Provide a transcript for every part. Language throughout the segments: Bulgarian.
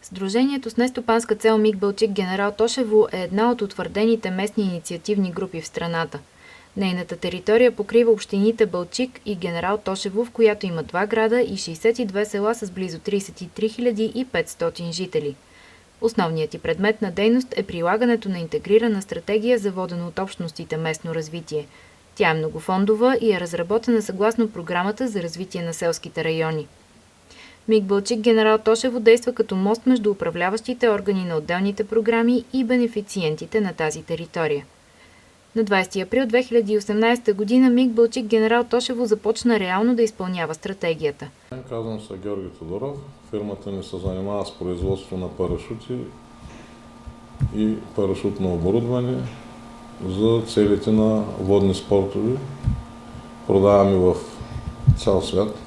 Сдружението с нестопанска цел МИГ Балчик Генерал Тошево е една от утвърдените местни инициативни групи в страната. Нейната територия покрива общините Балчик и Генерал Тошево, в която има 2 града и 62 села с близо 33 500 жители. Основният и предмет на дейност е прилагането на интегрирана стратегия за водено от общностите местно развитие. Тя е многофондова и е разработена съгласно програмата за развитие на селските райони. МИГ Балчик Генерал Тошево действа като мост между управляващите органи на отделните програми и бенефициентите на тази територия. На 20 април 2018 година МИГ Балчик Генерал Тошево започна реално да изпълнява стратегията. Казвам се Георги Тодоров. Фирмата ни се занимава с производство на парашути и парашутно оборудване за целите на водни спортове. Продаваме в цял свят.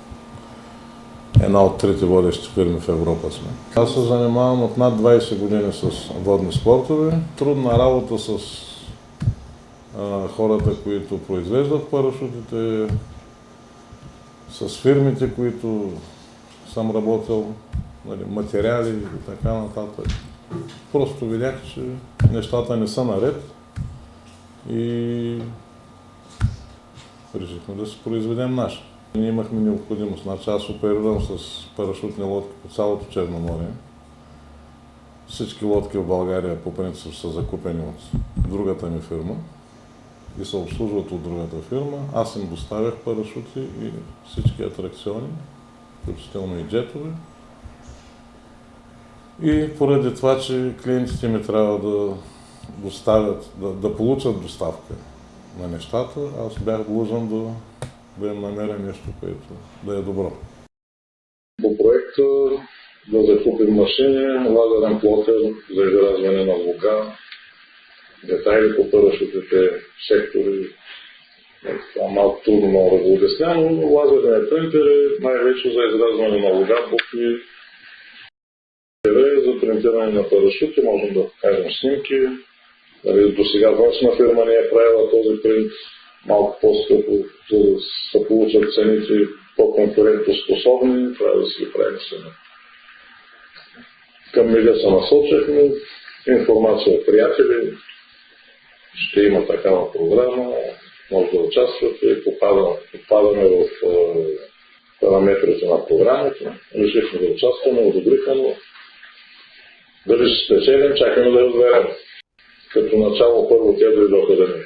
Една от трите водещи фирми в Европа сме. Аз се занимавам от над 20 години с водни спортове. Трудна работа с хората, които произвеждат парашутите, с фирмите, които съм работил, материали и така нататък. Просто видях, че нещата не са наред и решихме да се произведем наше. Ние имахме необходимост. Значи аз оперирам с парашутни лодки по цялото Черноморие. Всички лодки в България по принцип са закупени от другата ми фирма и се обслужват от другата фирма. Аз им доставях парашути и всички атракциони, включително и джетове. И поради това, че клиентите ми трябва да доставят, да получат доставка на нещата, аз бях длъжен да им намеря нещо, което да е добро. По проекта да закупим машини, лазерен плотер за изразване на луга, детайли по парашутите, сектори. Това малко трудно мога да го обясня, но лазерният принтер е най-вече за изразване на луга, букви. За принтиране на парашути можем да покажем снимки. До сега външна фирма не е правила този принт малко по-скъпо, за да се получат цените по-конкурентоспособни, трябва да си ги правим сами. Към МИГа се насочихме, информация от приятели, ще има такава програма, може да участвате и попадаме в параметрите на програмата. Решихме да участваме, одобриха, но дали ще спечелим, чакаме да разберем. Като начало първо те дойдоха да ни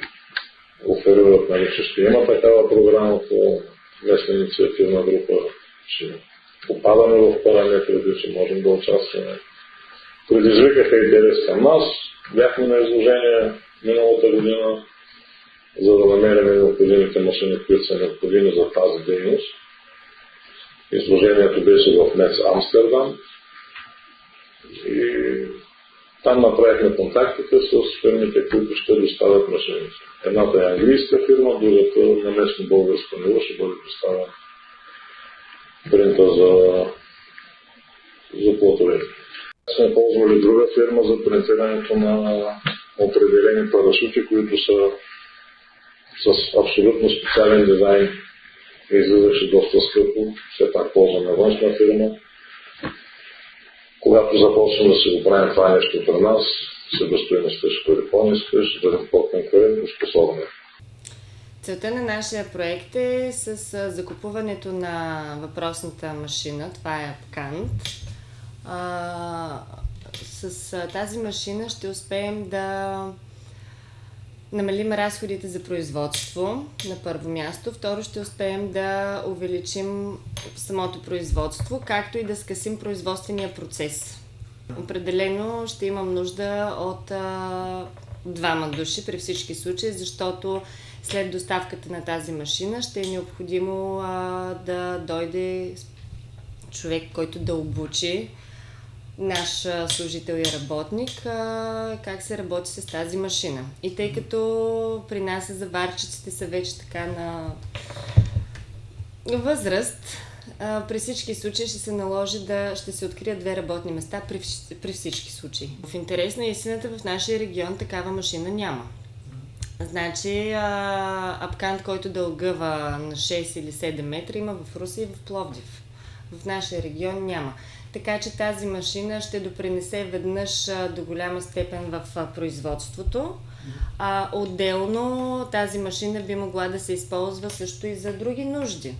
оферират, че ще има такава програма по местна инициативна група, че попадаме в параметрите, че можем да участваме. Предизвикаха интерес към нас, бяхме на изложение миналата година, за да намерим необходимите машини, които са необходими за тази дейност. Изложението беше в МЕЦ Амстердам и там направихме контактите с фирмите, които ще доставят машините. Едната е английска фирма, другата на местно българско ниво ще бъде поставен принта за плотове. Сме ползвали друга фирма за принтирането на определени парашути, които са с абсолютно специален дизайн. Излизаше доста скъпо, все пак ползваме външна фирма. Когато започнем да си го правим това нещо при нас, себестойността ще бъде по-ниска, ще бъдем по-конкурентно способни. Целта на нашия проект е с закупуването на въпросната машина, това е Апкант. С тази машина ще успеем да намалим разходите за производство на първо място. Второ, ще успеем да увеличим самото производство, както и да скъсим производствения процес. Определено ще имам нужда от 2 души при всички случаи, защото след доставката на тази машина ще е необходимо да дойде човек, който да обучи наш служител и работник как се работи с тази машина. И тъй като при нас заварчиците са вече така на възраст, при всички случаи ще се наложи ще се открият 2 работни места при всички случаи. В интерес на истината в нашия регион такава машина няма. Значи Апкант, който да огъва на 6 или 7 метра, има в Русе и в Пловдив. В нашия регион няма. Така че тази машина ще допринесе веднъж до голяма степен в производството. Отделно тази машина би могла да се използва също и за други нужди.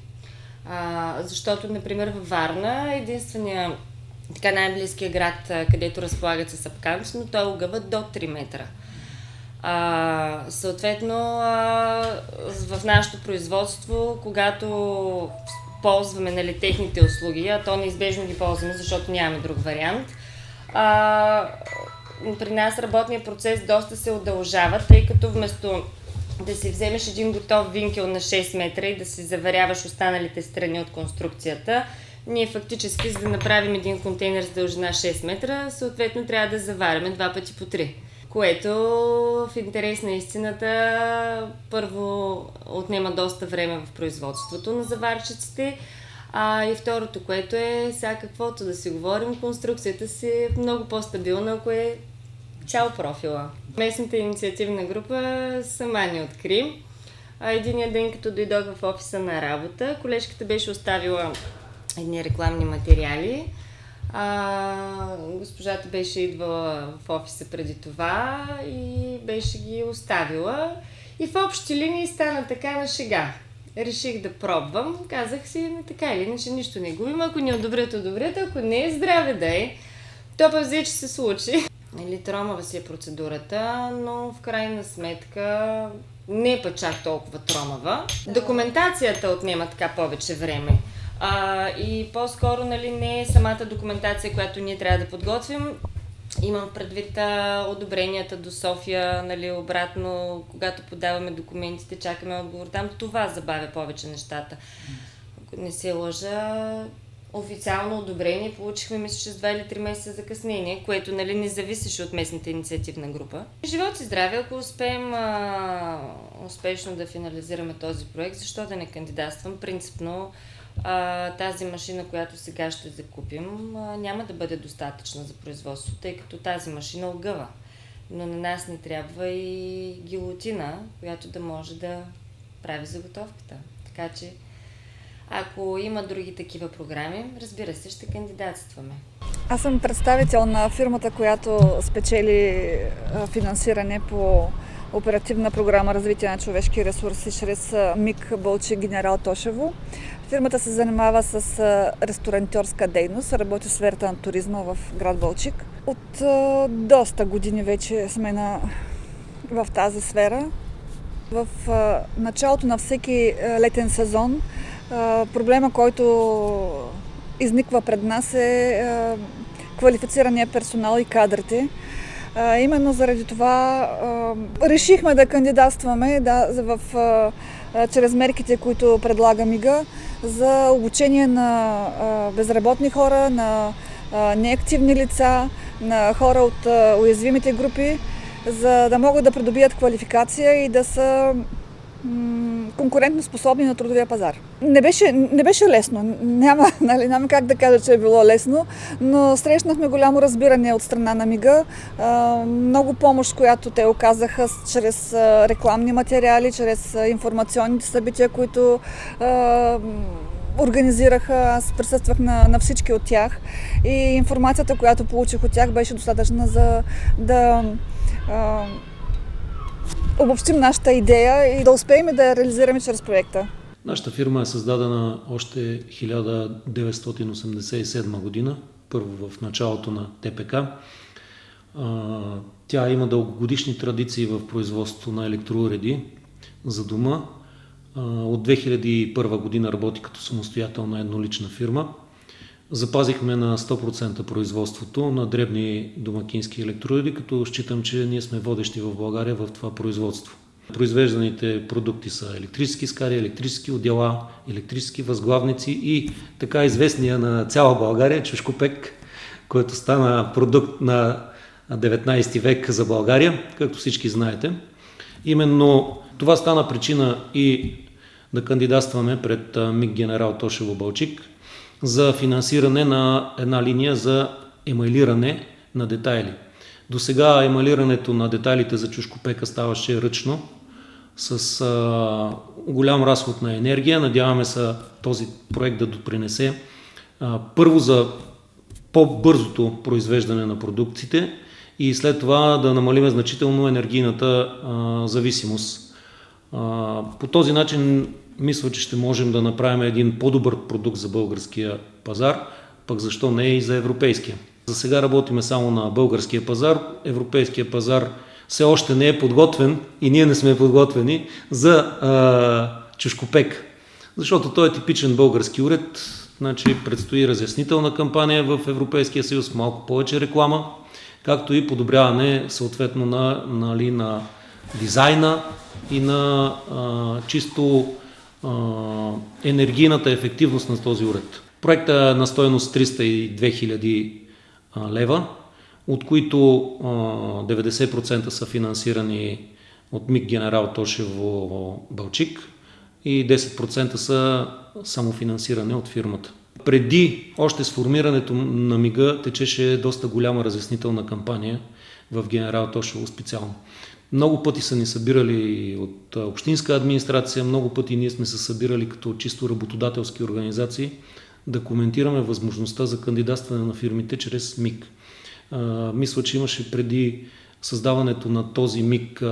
Защото, например, във Варна единствения така най-близкия град, където разполагат с апканс, но той огъва до 3 метра. Съответно, в нашето производство, когато ползваме техните услуги, а то неизбежно ги ползваме, защото нямаме друг вариант, при нас работният процес доста се удължава, тъй като вместо да си вземеш един готов винкел на 6 метра и да си заверяваш останалите страни от конструкцията, ние фактически, за да направим един контейнер с дължина 6 метра, съответно трябва да заваряме 2 пъти по 3. Което в интерес на истината първо отнема доста време в производството на заварчиците, и второто, което е сега каквото да си говорим, конструкцията си е много по-стабилна, ако е цял профила. Местната инициативна група сама ни откри. Единия ден, като дойдох в офиса на работа, колежката беше оставила едни рекламни материали. Госпожата беше идвала в офиса преди това и беше ги оставила. И в общи линии стана така на шега. Реших да пробвам. Казах си, така или иначе нищо не губим. Ако ни одобрят, ако не е, здраве да е. То пък взе, че се случи. Тромава си е процедурата, но в крайна сметка не е път чак толкова тромава. Документацията отнема така повече време. И по-скоро не е самата документация, която ние трябва да подготвим. Имам предвид одобренията до София, обратно, когато подаваме документите, чакаме отговор. Там това забавя повече нещата. Ако не се лъжа, официално одобрение получихме, мисля, с 2 или 3 месеца закъснение, което не зависеше от местната инициативна група. Живот и здраве, ако успеем успешно да финализираме този проект, защо да не кандидатствам? Принципно тази машина, която сега ще закупим, няма да бъде достатъчна за производство, тъй като тази машина огъва. Но на нас ни трябва и гилотина, която да може да прави заготовката. Така че, ако има други такива програми, разбира се, ще кандидатстваме. Аз съм представител на фирмата, която спечели финансиране по Оперативна програма Развитие на човешки ресурси чрез МИГ Балчик Генерал Тошево. Фирмата се занимава с ресторантьорска дейност, работи в сферата на туризма в град Балчик. От доста години вече сме в тази сфера. В началото на всеки летен сезон проблема, който изниква пред нас е квалифицирания персонал и кадрите. Именно заради това решихме да кандидатстваме чрез мерките, които предлага МИГ-а, за обучение на безработни хора, на неактивни лица, на хора от уязвимите групи, за да могат да придобият квалификация и да са конкурентно способни на трудовия пазар. Не беше лесно. Няма как да кажа, че е било лесно, но срещнахме голямо разбиране от страна на МИГ-а. Много помощ, която те оказаха чрез рекламни материали, чрез информационните събития, които организираха. Аз присъствах на всички от тях и информацията, която получих от тях, беше достатъчна за да обобщим нашата идея и да успеем да я реализираме чрез проекта. Нашата фирма е създадена още 1987 година, първо в началото на ТПК. Тя има дългогодишни традиции в производството на електроуреди за дома. От 2001 година работи като самостоятелна еднолична фирма. Запазихме на 100% производството на дребни домакински електроуреди, като считам, че ние сме водещи в България в това производство. Произвежданите продукти са електрически скари, електрически одеяла, електрически възглавници и така известния на цяла България чушкопек, който стана продукт на 19 век за България, както всички знаете. Именно това стана причина и да кандидатстваме пред МИГ Генерал Тошево Балчик за финансиране на една линия за емайлиране на детайли. До сега емайлирането на детайлите за чушкопека ставаше ръчно, с голям разход на енергия. Надяваме се този проект да допринесе Първо за по-бързото произвеждане на продуктите и след това да намалим значително енергийната зависимост. По този начин мисля, че ще можем да направим един по-добър продукт за българския пазар, пък защо не и за европейския. За сега работиме само на българския пазар. Европейския пазар все още не е подготвен и ние не сме подготвени за чушкопек, защото той е типичен български уред. Значи предстои разяснителна кампания в Европейския съюз, малко повече реклама, както и подобряване съответно на дизайна и на чисто енергийната ефективност на този уред. Проектът е на стойност 302 000 лева, от които 90% са финансирани от МИГ Генерал Тошево Балчик и 10% са самофинансиране от фирмата. Преди още сформирането на МИГа течеше доста голяма разяснителна кампания в Генерал Тошево специално. Много пъти са ни събирали от общинска администрация, много пъти ние сме се събирали като чисто работодателски организации да коментираме възможността за кандидатстване на фирмите чрез МИГ. Мисля, че имаше преди създаването на този МИГ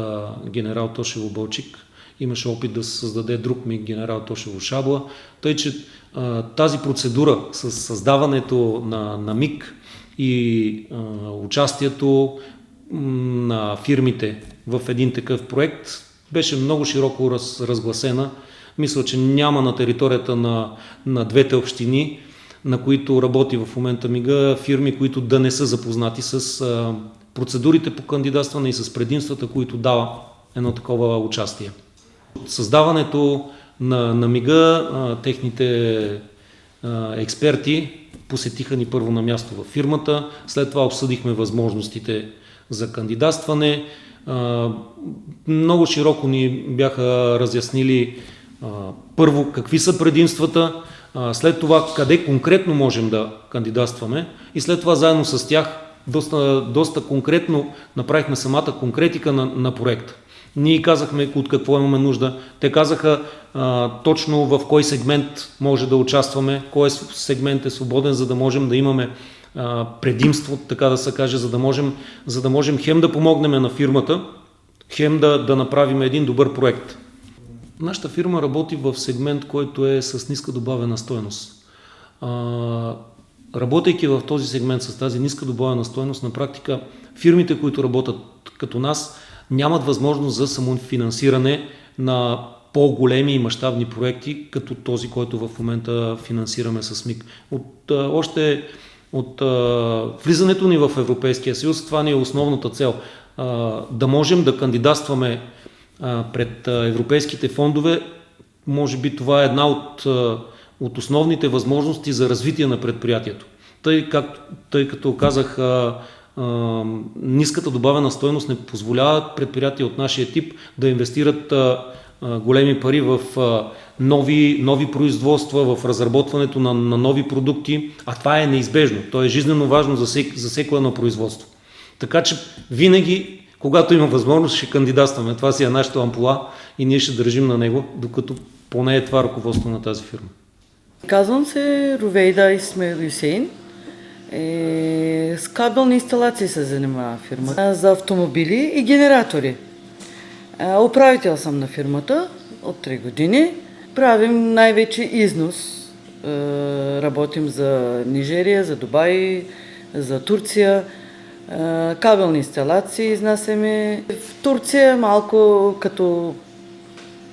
Генерал Тошево Балчик, имаше опит да се създаде друг МИГ Генерал Тошево Шабла, тъй че тази процедура с създаването на МИГ и участието на фирмите в един такъв проект беше много широко разгласена. Мисля, че няма на територията на двете общини, на които работи в момента МИГа, фирми, които да не са запознати с процедурите по кандидатстване и с предимствата, които дава едно такова участие. Създаването на МИГа, техните експерти посетиха ни първо на място във фирмата, след това обсъдихме възможностите за кандидатстване. Много широко ни бяха разяснили първо какви са предимствата, след това къде конкретно можем да кандидатстваме и след това заедно с тях доста конкретно направихме самата конкретика на проекта. Ние казахме от какво имаме нужда. Те казаха точно в кой сегмент може да участваме, кой сегмент е свободен, за да можем да имаме предимство, така да се каже, за да можем хем да помогнем на фирмата, хем да направим един добър проект. Нашата фирма работи в сегмент, който е с ниска добавена стойност. Работейки в този сегмент с тази ниска добавена стойност, на практика фирмите, които работят като нас, нямат възможност за самофинансиране на по-големи и мащабни проекти, като този, който в момента финансираме с МИГ. Още от влизането ни в Европейския съюз, това ни е основната цел. Да можем да кандидатстваме пред европейските фондове. Може би това е една от основните възможности за развитие на предприятието. Тъй като казах, ниската добавена стойност не позволява предприятия от нашия тип да инвестират големи пари в нови производства, в разработването на нови продукти, а това е неизбежно. То е жизненно важно за всеко едно производство. Така че винаги, когато има възможност, ще кандидатстваме. Това си е нашата ампула и ние ще държим на него, докато поне е това ръководство на тази фирма. Казвам се Рувейда Исмаил Юсейн. С кабелни инсталации се занимава фирмата за автомобили и генератори. Управител съм на фирмата от 3 години. Правим най-вече износ. Работим за Нигерия, за Дубай, за Турция. Кабелни инсталации изнасяме. В Турция малко като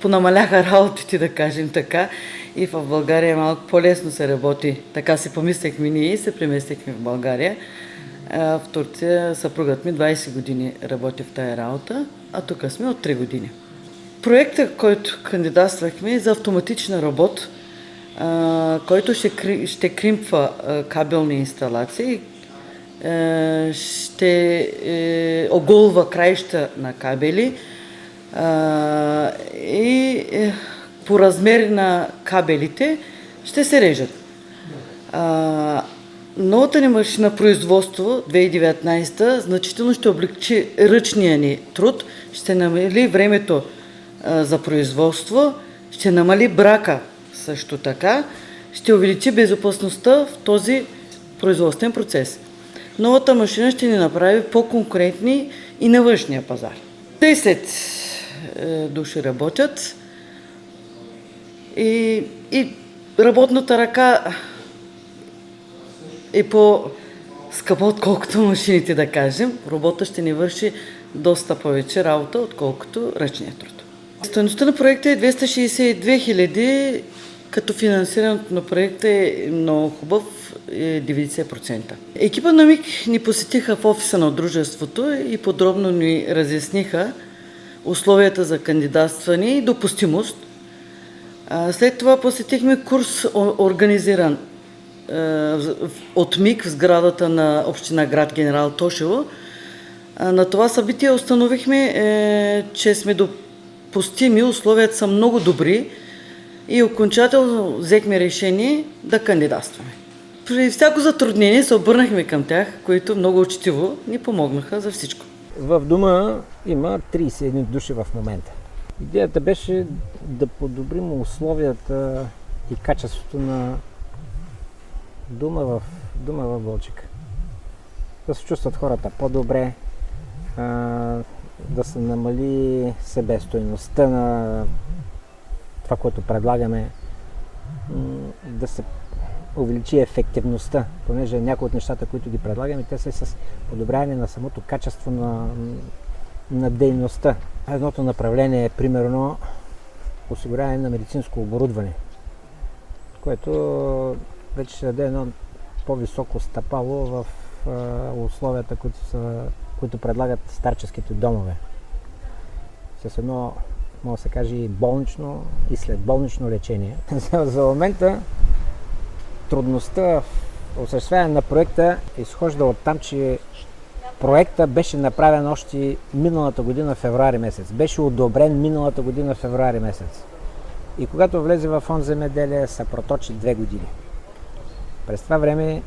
понамаляха работите, да кажем така. И в България малко по-лесно се работи. Така си помислехме ние и се преместихме в България. В Турция съпругът ми 20 години работи в тая работа, а тук сме от 3 години. Проектът, който кандидатствахме е за автоматична робот, който ще кримпва кабелни инсталации, ще оголва краища на кабели и по размер на кабелите ще се режат. Новата ни машина производство 2019 значително ще облегчи ръчния ни труд, ще намали времето за производство, ще намали брака също така ще увеличи безопасността в този производствен процес. Новата машина ще ни направи по-конкурентни и на външния пазар. 10 души работят и работната ръка е по-скъпа, отколкото машините, да кажем. Робота ще ни върши доста повече работа, отколкото ръчният труд. Стойността на проекта е 262 хиляди, като финансирането на проекта е много хубав, е 90%. Екипа на МИК ни посетиха в офиса на дружеството и подробно ни разясниха условията за кандидатстване и допустимост. След това посетихме курс, организиран от МИК в сградата на община град Генерал Тошево. На това събитие установихме, че сме допустими, условията са много добри и окончателно взехме решение да кандидатстваме. При всяко затруднение се обърнахме към тях, които много учтиво ни помогнаха за всичко. В дома има 31 души в момента. Идеята беше да подобрим условията и качеството на дома в Балчик. Да се чувстват хората по-добре, да се намали себестойността на това, което предлагаме, да се увеличи ефективността, понеже някои от нещата, които ги предлагаме, те са с подобряване на самото качество на дейността. Едното направление е примерно осигуряване на медицинско оборудване, което вече ще даде едно по-високо стъпало в условията, които предлагат старческите домове. С едно, може да се каже, и болнично, и следболнично лечение. За момента трудността в осъществяване на проекта изхожда от там, че проекта беше направен още миналата година февруари месец. Беше одобрен миналата година февруари месец. И когато влезе в фонд земеделие, се проточи 2 години. През това време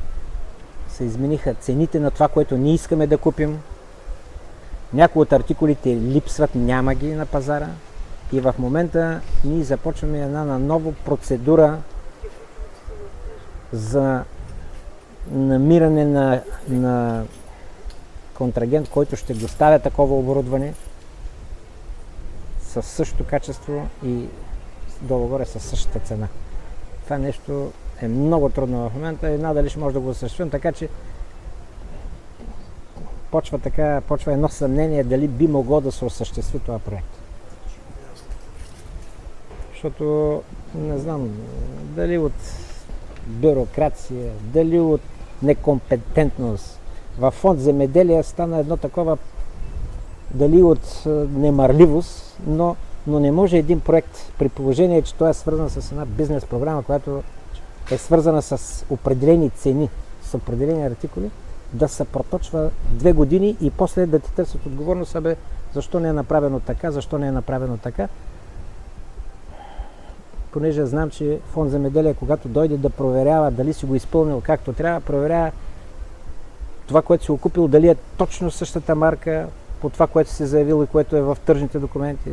се измениха цените на това, което ние искаме да купим. Някои от артикулите липсват, няма ги на пазара. И в момента ние започваме една на нова процедура за намиране на контрагент, който ще доставя такова оборудване със същото качество и долу-горе със същата цена. Това нещо е много трудно в момента и надали ще може да го осъществим, така че почва едно съмнение дали би могло да се осъществи това проект. Защото не знам дали от бюрокрация, дали от некомпетентност. Във фонд земеделие стана едно такова, дали от немарливост, но не може един проект, при положение, че той е свързан с една бизнес програма, която е свързана с определени цени, с определени артикули, да се проточва 2 години и после да ти търсят отговорност, защо не е направено така, защо не е направено така. Понеже знам, че фонд земеделие, когато дойде да проверява дали си го изпълнил както трябва, проверява това, което си го купил, дали е точно същата марка по това, което си заявил и което е в тръжните документи,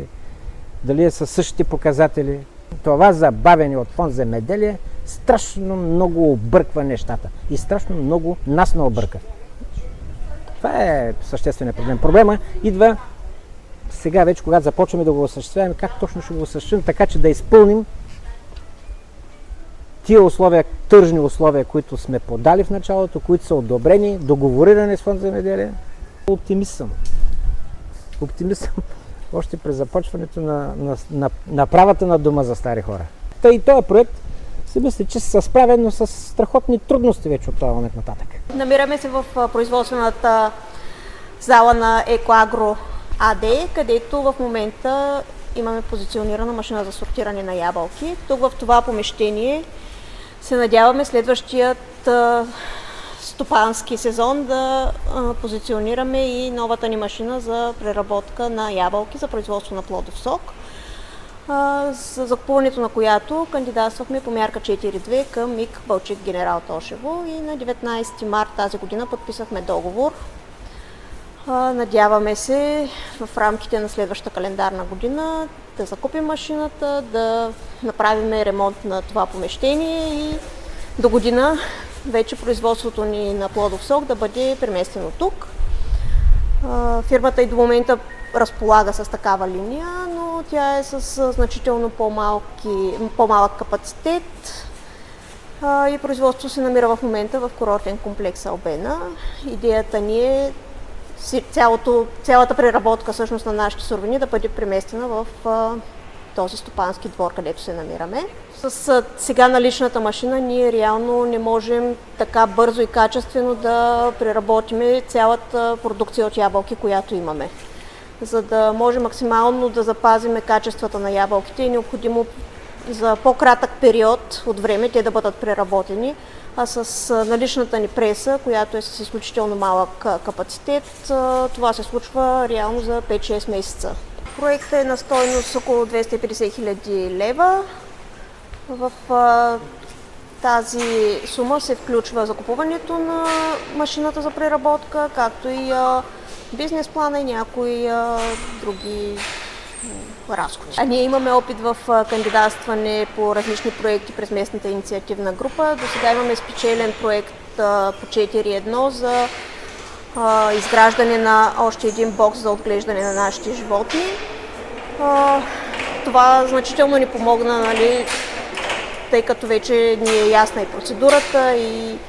дали е със същите показатели. Това забавяне от фонд земеделие страшно много обърква нещата и страшно много нас не обърка. Това е същественият проблем. Проблема идва сега вече, когато започваме да го осъществяваме, как точно ще го осъществим, така че да изпълним тия условия, тръжни условия, които сме подали в началото, които са одобрени, договорирани с фонд земеделие. Оптимист съм. Още при започването на правата на дома за стари хора. И този проект си мисля, че се справя, но с страхотни трудности вече от този момент нататък. Намираме се в производствената зала на Екоагро АД, където в момента имаме позиционирана машина за сортиране на ябълки. Тук в това помещение се надяваме следващият стопански сезон да позиционираме и новата ни машина за преработка на ябълки за производство на плодов сок, за закупуването на която кандидатствахме по мярка 4.2 към МИК Балчик Генерал Тошево и на 19 март тази година подписахме договор. Надяваме се в рамките на следващата календарна година да закупим машината, да направим ремонт на това помещение и до година вече производството ни на плодов сок да бъде преместено тук. Фирмата и до момента разполага с такава линия, но тя е с значително по-малък капацитет и производството се намира в момента в курортен комплекс Албена. Идеята ни е цялата преработка всъщност на нашите суровини да бъде преместена в този стопански двор, където се намираме. С сега наличната машина ние реално не можем така бързо и качествено да преработиме цялата продукция от ябълки, която имаме. За да може максимално да запазиме качествата на ябълките, е необходимо за по-кратък период от време те да бъдат преработени, а с наличната ни преса, която е с изключително малък капацитет, това се случва реално за 5-6 месеца. Проектът е на стойност около 250 хиляди лева. В тази сума се включва закупуването на машината за преработка, както и бизнес плана и някои други разходи. Ние имаме опит в кандидатстване по различни проекти през местната инициативна група. До сега имаме спечелен проект по 4.1 за изграждане на още един бокс за отглеждане на нашите животни. Това значително ни помогна, нали, тъй като вече ни е ясна и процедурата и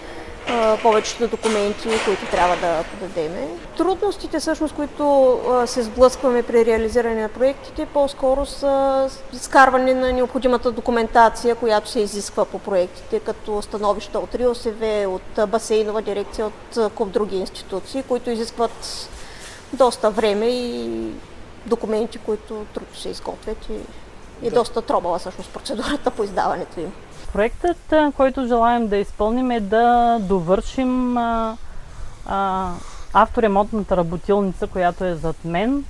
повечето документи, които трябва да подадем. Трудностите, всъщност, които се сблъскваме при реализиране на проектите, по-скоро са изкарване на необходимата документация, която се изисква по проектите, като становища от РИОСВ, от басейнова дирекция, от куп други институции, които изискват доста време и документи, които трудно се изготвят и доста тромава всъщност процедурата по издаването им. Проектът, който желаем да изпълним, е да довършим авторемонтната работилница, която е зад мен,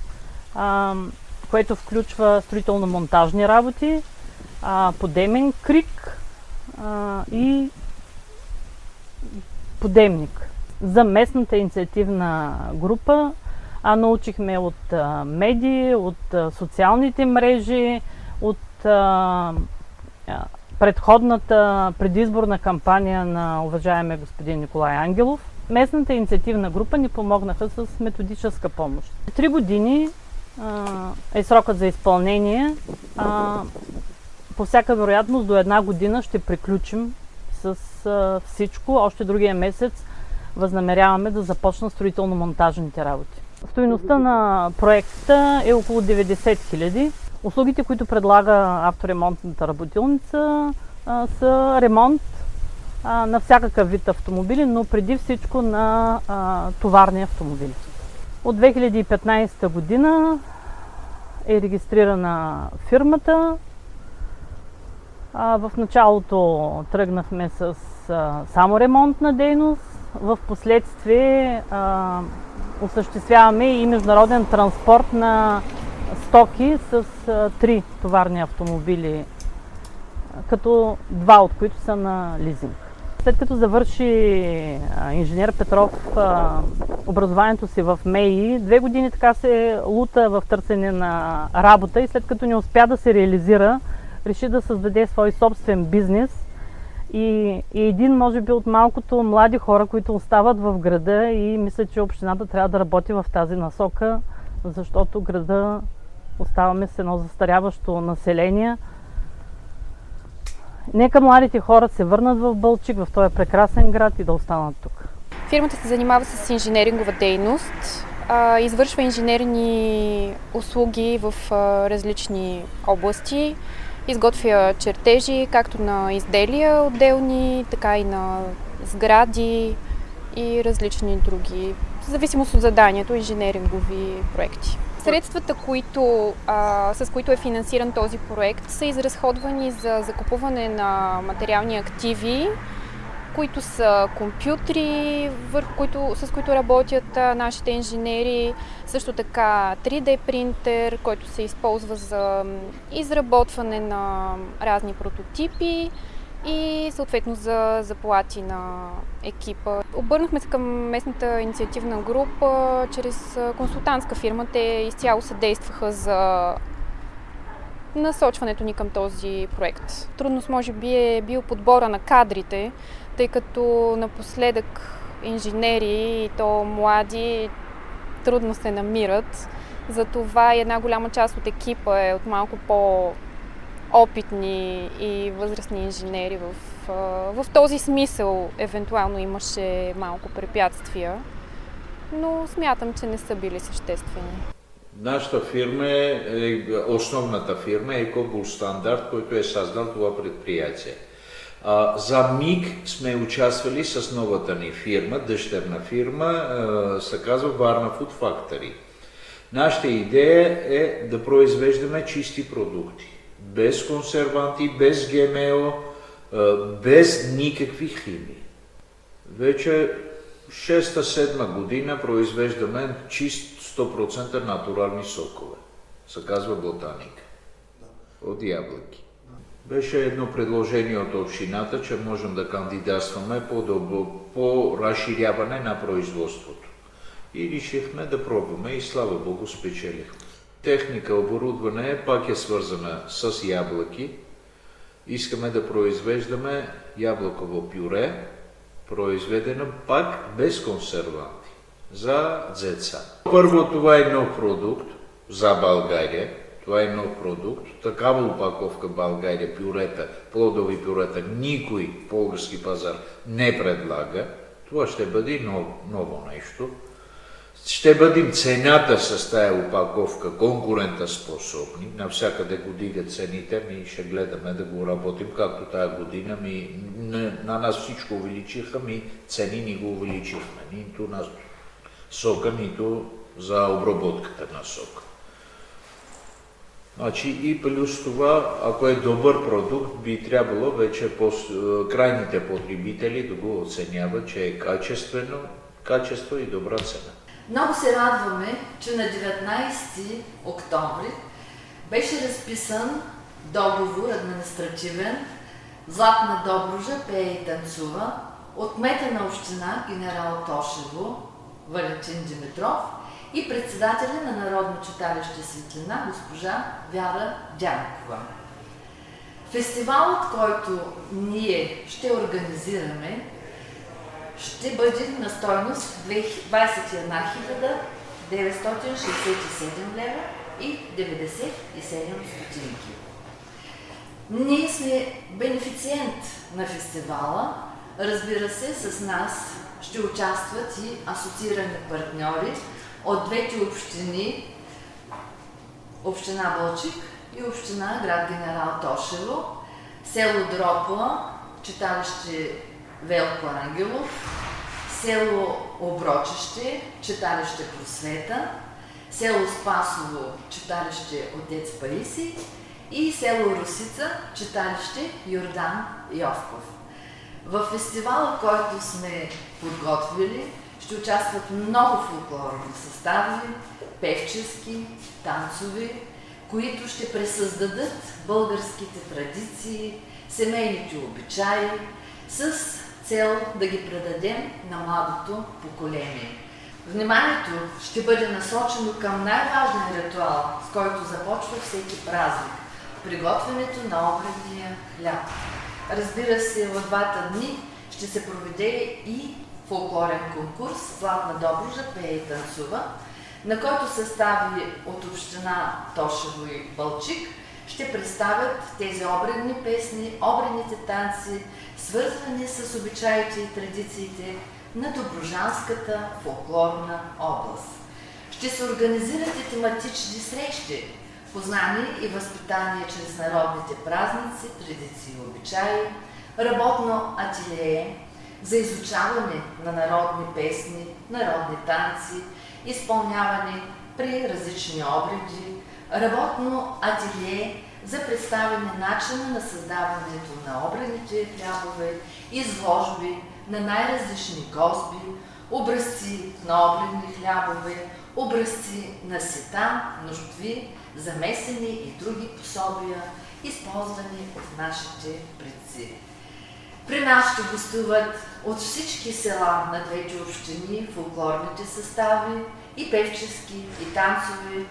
което включва строително-монтажни работи, подемен крик и подемник. За местната инициативна група научихме от медии, от социалните мрежи, от предходната предизборна кампания на уважаемия господин Николай Ангелов. Местната инициативна група ни помогнаха с методическа помощ. 3 години е срокът за изпълнение. По всяка вероятност до 1 година ще приключим с всичко. Още другия месец възнамеряваме да започнат строително-монтажните работи. Стойността на проекта е около 90 хиляди. Услугите, които предлага авторемонтната работилница, са ремонт на всякакъв вид автомобили, но преди всичко на товарни автомобили. От 2015 година е регистрирана фирмата. В началото тръгнахме с само ремонтна дейност. В последствие осъществяваме и международен транспорт на стоки с 3 товарни автомобили, като 2 от които са на лизинг. След като завърши инженер Петров образованието си в МЕИ, 2 години така се лута в търсене на работа и след като не успя да се реализира, реши да създаде свой собствен бизнес и един, може би, от малкото млади хора, които остават в града, и мисля, че общината трябва да работи в тази насока, защото града оставаме с едно застаряващо население. Нека младите хора се върнат в Балчик, в този прекрасен град, и да останат тук. Фирмата се занимава с инженерингова дейност, извършва инженерни услуги в различни области, изготвя чертежи както на изделия отделни, така и на сгради и различни други, в зависимост от заданието, инженерингови проекти. Средствата, с които е финансиран този проект, са изразходвани за закупуване на материални активи, които са компютри, с които работят нашите инженери, също така 3D принтер, който се използва за изработване на разни прототипи и съответно за заплати на екипа. Обърнахме се към местната инициативна група чрез консултантска фирма. Те изцяло съдействаха за насочването ни към този проект. Трудност може би е бил подбора на кадрите, тъй като напоследък инженери и то млади трудно се намират. Затова и една голяма част от екипа е от малко по-опитни и възрастни инженери. В този смисъл евентуално имаше малко препятствия, но смятам, че не са били съществени. Нашата фирма е основната фирма Екобулстандарт, който е създал това предприятие. За МИГ сме участвали с новата ни фирма, дъщерна фирма, се казва Варна Food Factory. Нашата идея е да произвеждаме чисти продукти, без консерванти, без ГМО, без никакви химии. Вече 6-7 година произвеждаме чист 100% натурални сокове. Се казва ботаника. От ябълки. Беше едно предложение от общината, че можем да кандидатстваме по разширяване на производството. И решихме да пробваме и слава Богу спечелихме. Техника, оборудване пак е свързана с ябълки. Искаме да произвеждаме ябълково пюре, произведено пак без консерванти, за деца. Първо, това е нов продукт за България. Това е нов продукт. Такава опаковка в България, пюрета, плодови пюрета, никой български пазар не предлага. Това ще бъде ново нещо. Ще бъдем цената с тая опаковка конкурентоспособни. Навсякъде го дигат цените, ми ще гледаме да го работим, както тая година на нас всичко увеличиха, цени ни го увеличихме. Нито на сока, нито за обработката на сока. Значи и плюс това, ако е добър продукт, би трябвало вече крайните потребители да го оценяват, че е качество и добра цена. Много се радваме, че на 19 октомври беше разписан договор административен Златна Добруджа пее и танцува от кмета на община генерал Тошево Валентин Димитров и председателя на Народно читалище Светлина госпожа Вяра Дянкова. Фестивалът, който ние ще организираме, ще бъде на стойност 21 967 лева и 97 стотинки. Ние сме бенефициент на фестивала. Разбира се, с нас ще участват и асоциирани партньори от двете общини, община Балчик и община град Генерал Тошево, село Дропла, читалище Велко Ангелов, село Оброчище, читалище Просвета, село Спасово, читалище Отец Паисий и село Русица, читалище Йордан Йовков. В фестивала, който сме подготвили, ще участват много фолклорни състави, певчески, танцови, които ще пресъздадат българските традиции, семейните обичаи, с цел да ги предадем на младото поколение. Вниманието ще бъде насочено към най-важния ритуал, с който започва всеки празник – приготвянето на обредния хляб. Разбира се, в двата дни ще се проведе и фолклорен конкурс Златна Добруджа пее и танцува, на който състави от община Тошево и Балчик ще представят тези обредни песни, обредните танци, свързани с обичаите и традициите на Добруджанската фолклорна област. Ще се организират и тематични срещи, познание и възпитание чрез народните празници, традиции и обичаи, работно ателие за изучаване на народни песни, народни танци, изпълняване при различни обреди, работно ателие за представяне начина на създаването на обредните хлябове, изложби на най-различни гозби, образци на обредни хлябове, образци на сетан, нощви, замесени и други пособия, използвани от нашите предци. При нас ще гостуват от всички села на двете общини фолклорните състави и певчески, и танцови,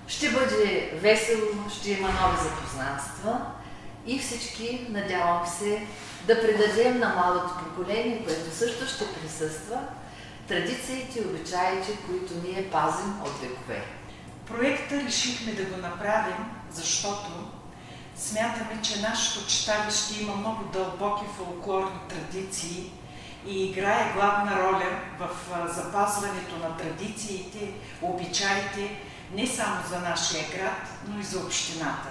Ще бъде весело, ще има нови запознанства и всички, надявам се, да предадем на младото поколение, което също ще присъства, традициите и обичаите, които ние пазим от векове. Проекта решихме да го направим, защото смятаме, че нашето читалище има много дълбоки фолклорни традиции и играе главна роля в запазването на традициите, обичаите, не само за нашия град, но и за общината.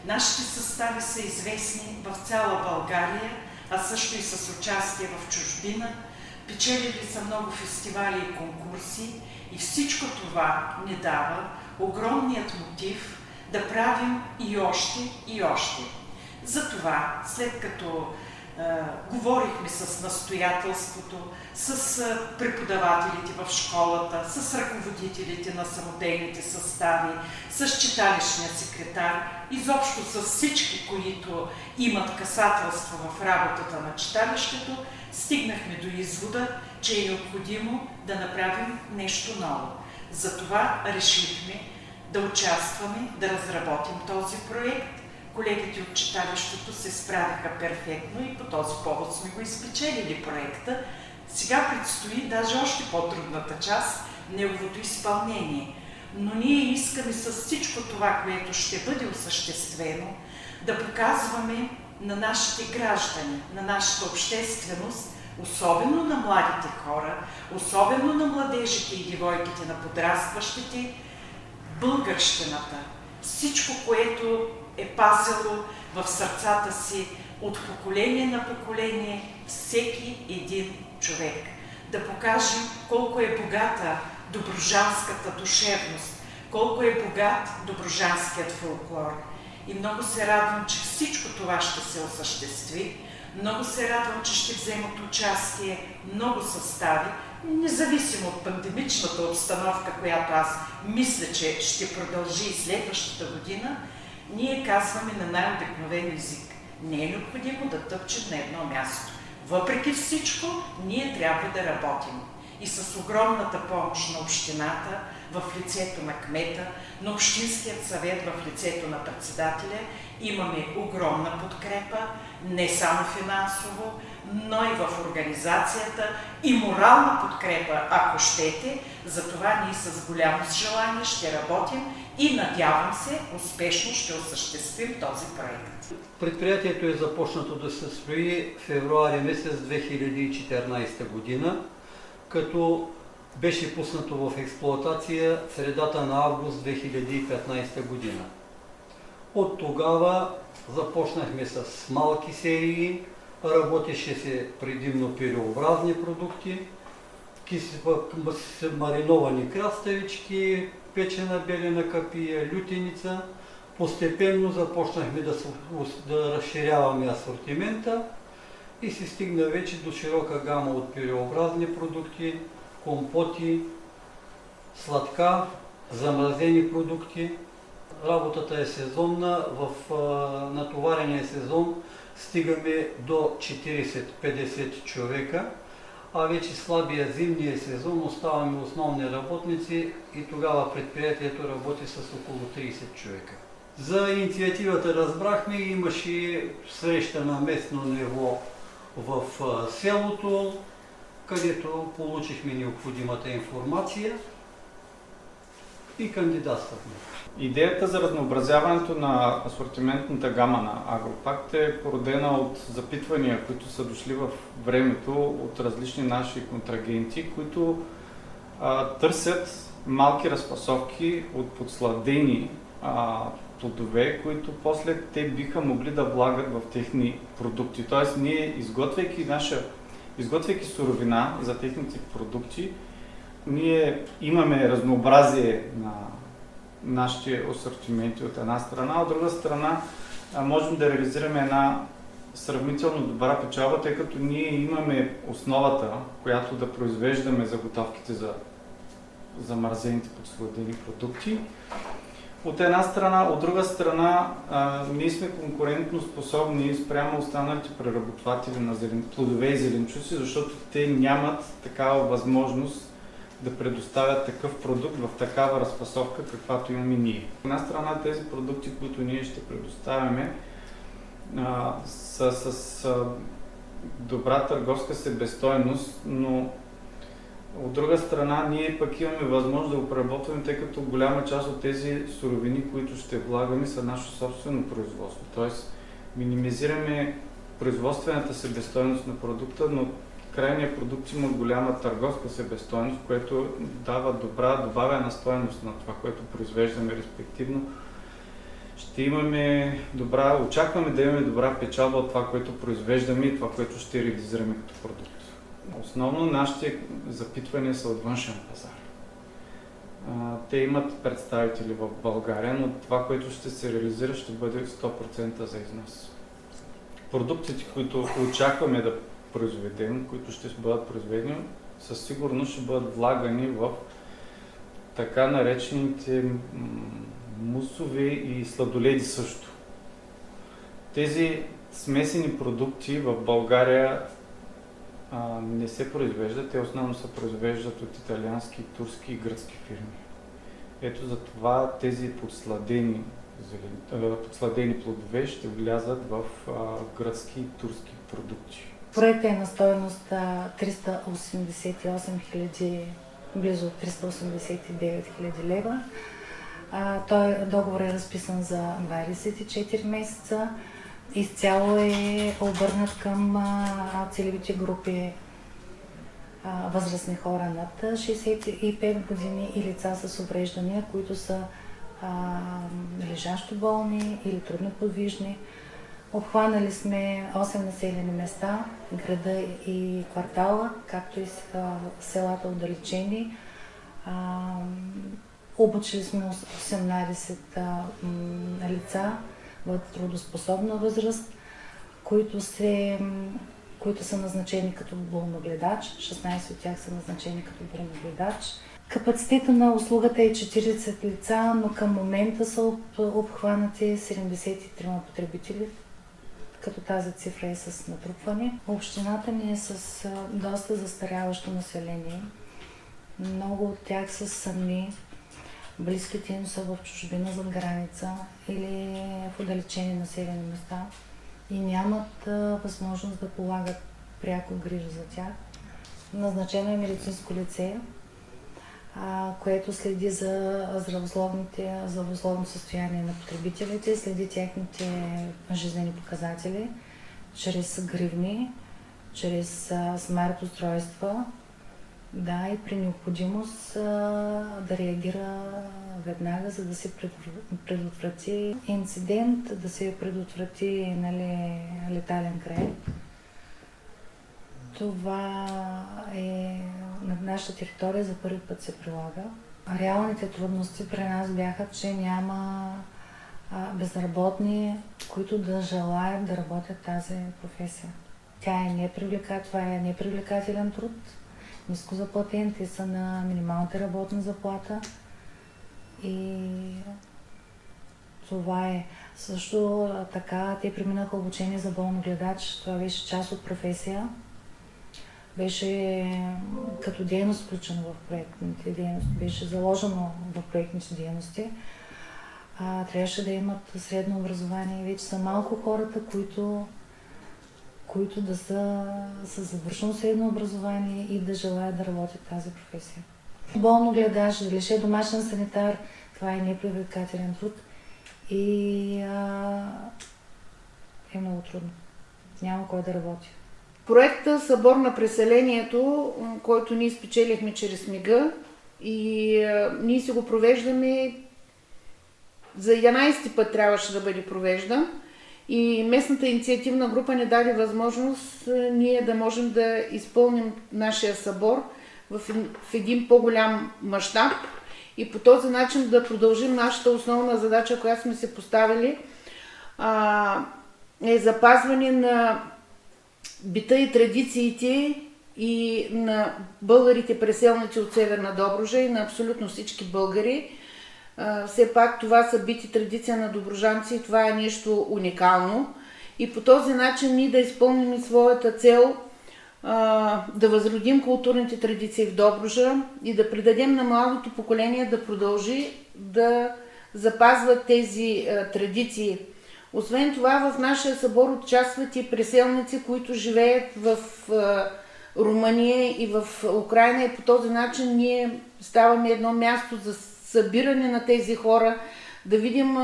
Нашите състави са известни в цяла България, а също и с участие в чужбина. Печелили са много фестивали и конкурси и всичко това ни дава огромният мотив да правим и още и още. Затова, след като говорихме с настоятелството, с преподавателите в школата, с ръководителите на самодейните състави, с читалищния секретар, изобщо с всички, които имат касателство в работата на читалището, стигнахме до извода, че е необходимо да направим нещо ново. Затова решихме да участваме, да разработим този проект. Колегите от читалището се справиха перфектно и по този повод сме го изпечелили проекта. Сега предстои даже още по-трудната част – неговото изпълнение. Но ние искаме с всичко това, което ще бъде осъществено, да показваме на нашите граждани, на нашата общественост, особено на младите хора, особено на младежите и девойките, на подрастващите, българщината. Всичко, което е пазило в сърцата си от поколение на поколение всеки един човек. Да покажем колко е богата доброжанската душевност, колко е богат доброжанският фолклор. И много се радвам, че всичко това ще се осъществи. Много се радвам, че ще вземат участие много състави, независимо от пандемичната обстановка, която аз мисля, че ще продължи и следващата година. Ние казваме на най-обикновен език. Не е необходимо да тъпчем на едно място. Въпреки всичко, ние трябва да работим. И с огромната помощ на общината, в лицето на кмета, на Общинският съвет, в лицето на председателя, имаме огромна подкрепа, не само финансово, но и в организацията и морална подкрепа, ако щете. Затова ние с голямо желание ще работим и надявам се, успешно ще осъществим този проект. Предприятието е започнато да се строи февруари месец 2014 година, като беше пуснато в експлоатация в средата на август 2015 година. От тогава започнахме с малки серии, работеше се предимно перообразни продукти, мариновани краставички, печена белена капия, лютеница. Постепенно започнахме да разширяваме асортимента и се стигна вече до широка гама от перообразни продукти, компоти, сладка, замразени продукти. Работата е сезонна, в натоварения сезон стигаме до 40-50 човека, а вече слабия зимния сезон оставаме основни работници и тогава предприятието работи с около 30 човека. За инициативата разбрахме, имаше среща на местно ниво в селото, където получихме необходимата информация и кандидатствахме. Идеята за разнообразяването на асортиментната гама на Агропакт е породена от запитвания, които са дошли в времето от различни наши контрагенти, които търсят малки разфасовки от подсладени плодове, които после те биха могли да влагат в техни продукти. Тоест ние, изготвяйки суровина за техните продукти, ние имаме разнообразие на нашите асортименти от една страна, от друга страна можем да реализираме една сравнително добра печалба, тъй като ние имаме основата, която да произвеждаме заготовките за замразените подсладени продукти. От една страна, от друга страна, ние сме конкурентно способни спрямо останалите преработватели на плодове и зеленчуци, защото те нямат такава възможност да предоставят такъв продукт в такава разфасовка, каквато имаме ние. От една страна тези продукти, които ние ще предоставяме, са с добра търговска себестойност, но от друга страна ние пък имаме възможност да го преработваме, тъй като голяма част от тези суровини, които ще влагаме, са наше собствено производство. Тоест минимизираме производствената себестойност на продукта, но крайният продукт има голяма търговска себестойност, което дава добра добавена стойност на това, което произвеждаме респективно. Очакваме да имаме добра печалба от това, което произвеждаме и това, което ще реализираме като продукт. Основно нашите запитвания са от външен пазар. Те имат представители в България, но това, което ще се реализира, ще бъде 100% за износ. Продуктите, които очакваме да произведем, които ще бъдат произведени, със сигурност ще бъдат влагани в така наречените мусове и сладоледи също. Тези смесени продукти в България не се произвеждат, те основно се произвеждат от италиански, турски и гръцки фирми. Ето за това тези подсладени плодове ще влязат в гръцки и турски продукти. Проектът е на стойност 388 хиляди, близо 389 хиляди лева. Договор е разписан за 24 месеца. Изцяло е обърнат към целевите групи възрастни хора над 65 години и лица с увреждания, които са лежащо болни или трудно подвижни. Обхванали сме 8 населени места, града и квартала, както и селата отдалечени. Обучили сме 18 лица в трудоспособна възраст, които са назначени като болногледач. 16 от тях са назначени като болногледач. Капацитета на услугата е 40 лица, но към момента са обхванати 73 потребители, като тази цифра е с натрупване. Общината ни е с доста застаряващо население. Много от тях са сами. Близките им са в чужбина зад граница или в отдалечени населени места и нямат възможност да полагат пряко грижа за тях. Назначено е медицинско лице, което следи за здравословното състояние на потребителите, следи техните жизнени показатели чрез гривни, чрез смарт устройства. Да, и при необходимост да реагира веднага, за да се предотврати инцидент, да се предотврати летален край. Това е на нашата територия за първи път се прилага. Реалните трудности при нас бяха, че няма безработни, които да желаят да работят тази професия. Това е непривлекателен труд. Ниско заплатен, те са на минималната работна заплата и това е. Също така те преминаха обучение за болногледач, това беше част от професия. Беше като дейност включено в проектните дейности, беше заложено в проектните дейности. Трябваше да имат средно образование. Вече са малко хората, които да са с завършено средно образование и да желаят да работят тази професия. Болногледач, дали ще е домашен санитар, това е непривлекателен труд и е много трудно. Няма кой да работи. Проекта Събор на преселението, който ние спечелихме чрез МИГ-а и ние си го провеждаме за 11 път трябваше да бъде провеждан. И местната инициативна група ни даде възможност ние да можем да изпълним нашия събор в един по-голям мащаб и по този начин да продължим нашата основна задача, която сме се поставили, е запазване на бита и традициите и на българите преселници от Северна Добруджа и на абсолютно всички българи. Все пак това са бити традиция на добруджанци и това е нещо уникално. И по този начин ние да изпълним своята цел да възродим културните традиции в Добруджа и да придадем на младото поколение да продължи да запазват тези традиции. Освен това, в нашия събор участват и преселници, които живеят в Румъния и в Украйна, и по този начин ние ставаме едно място за събиране на тези хора, да видим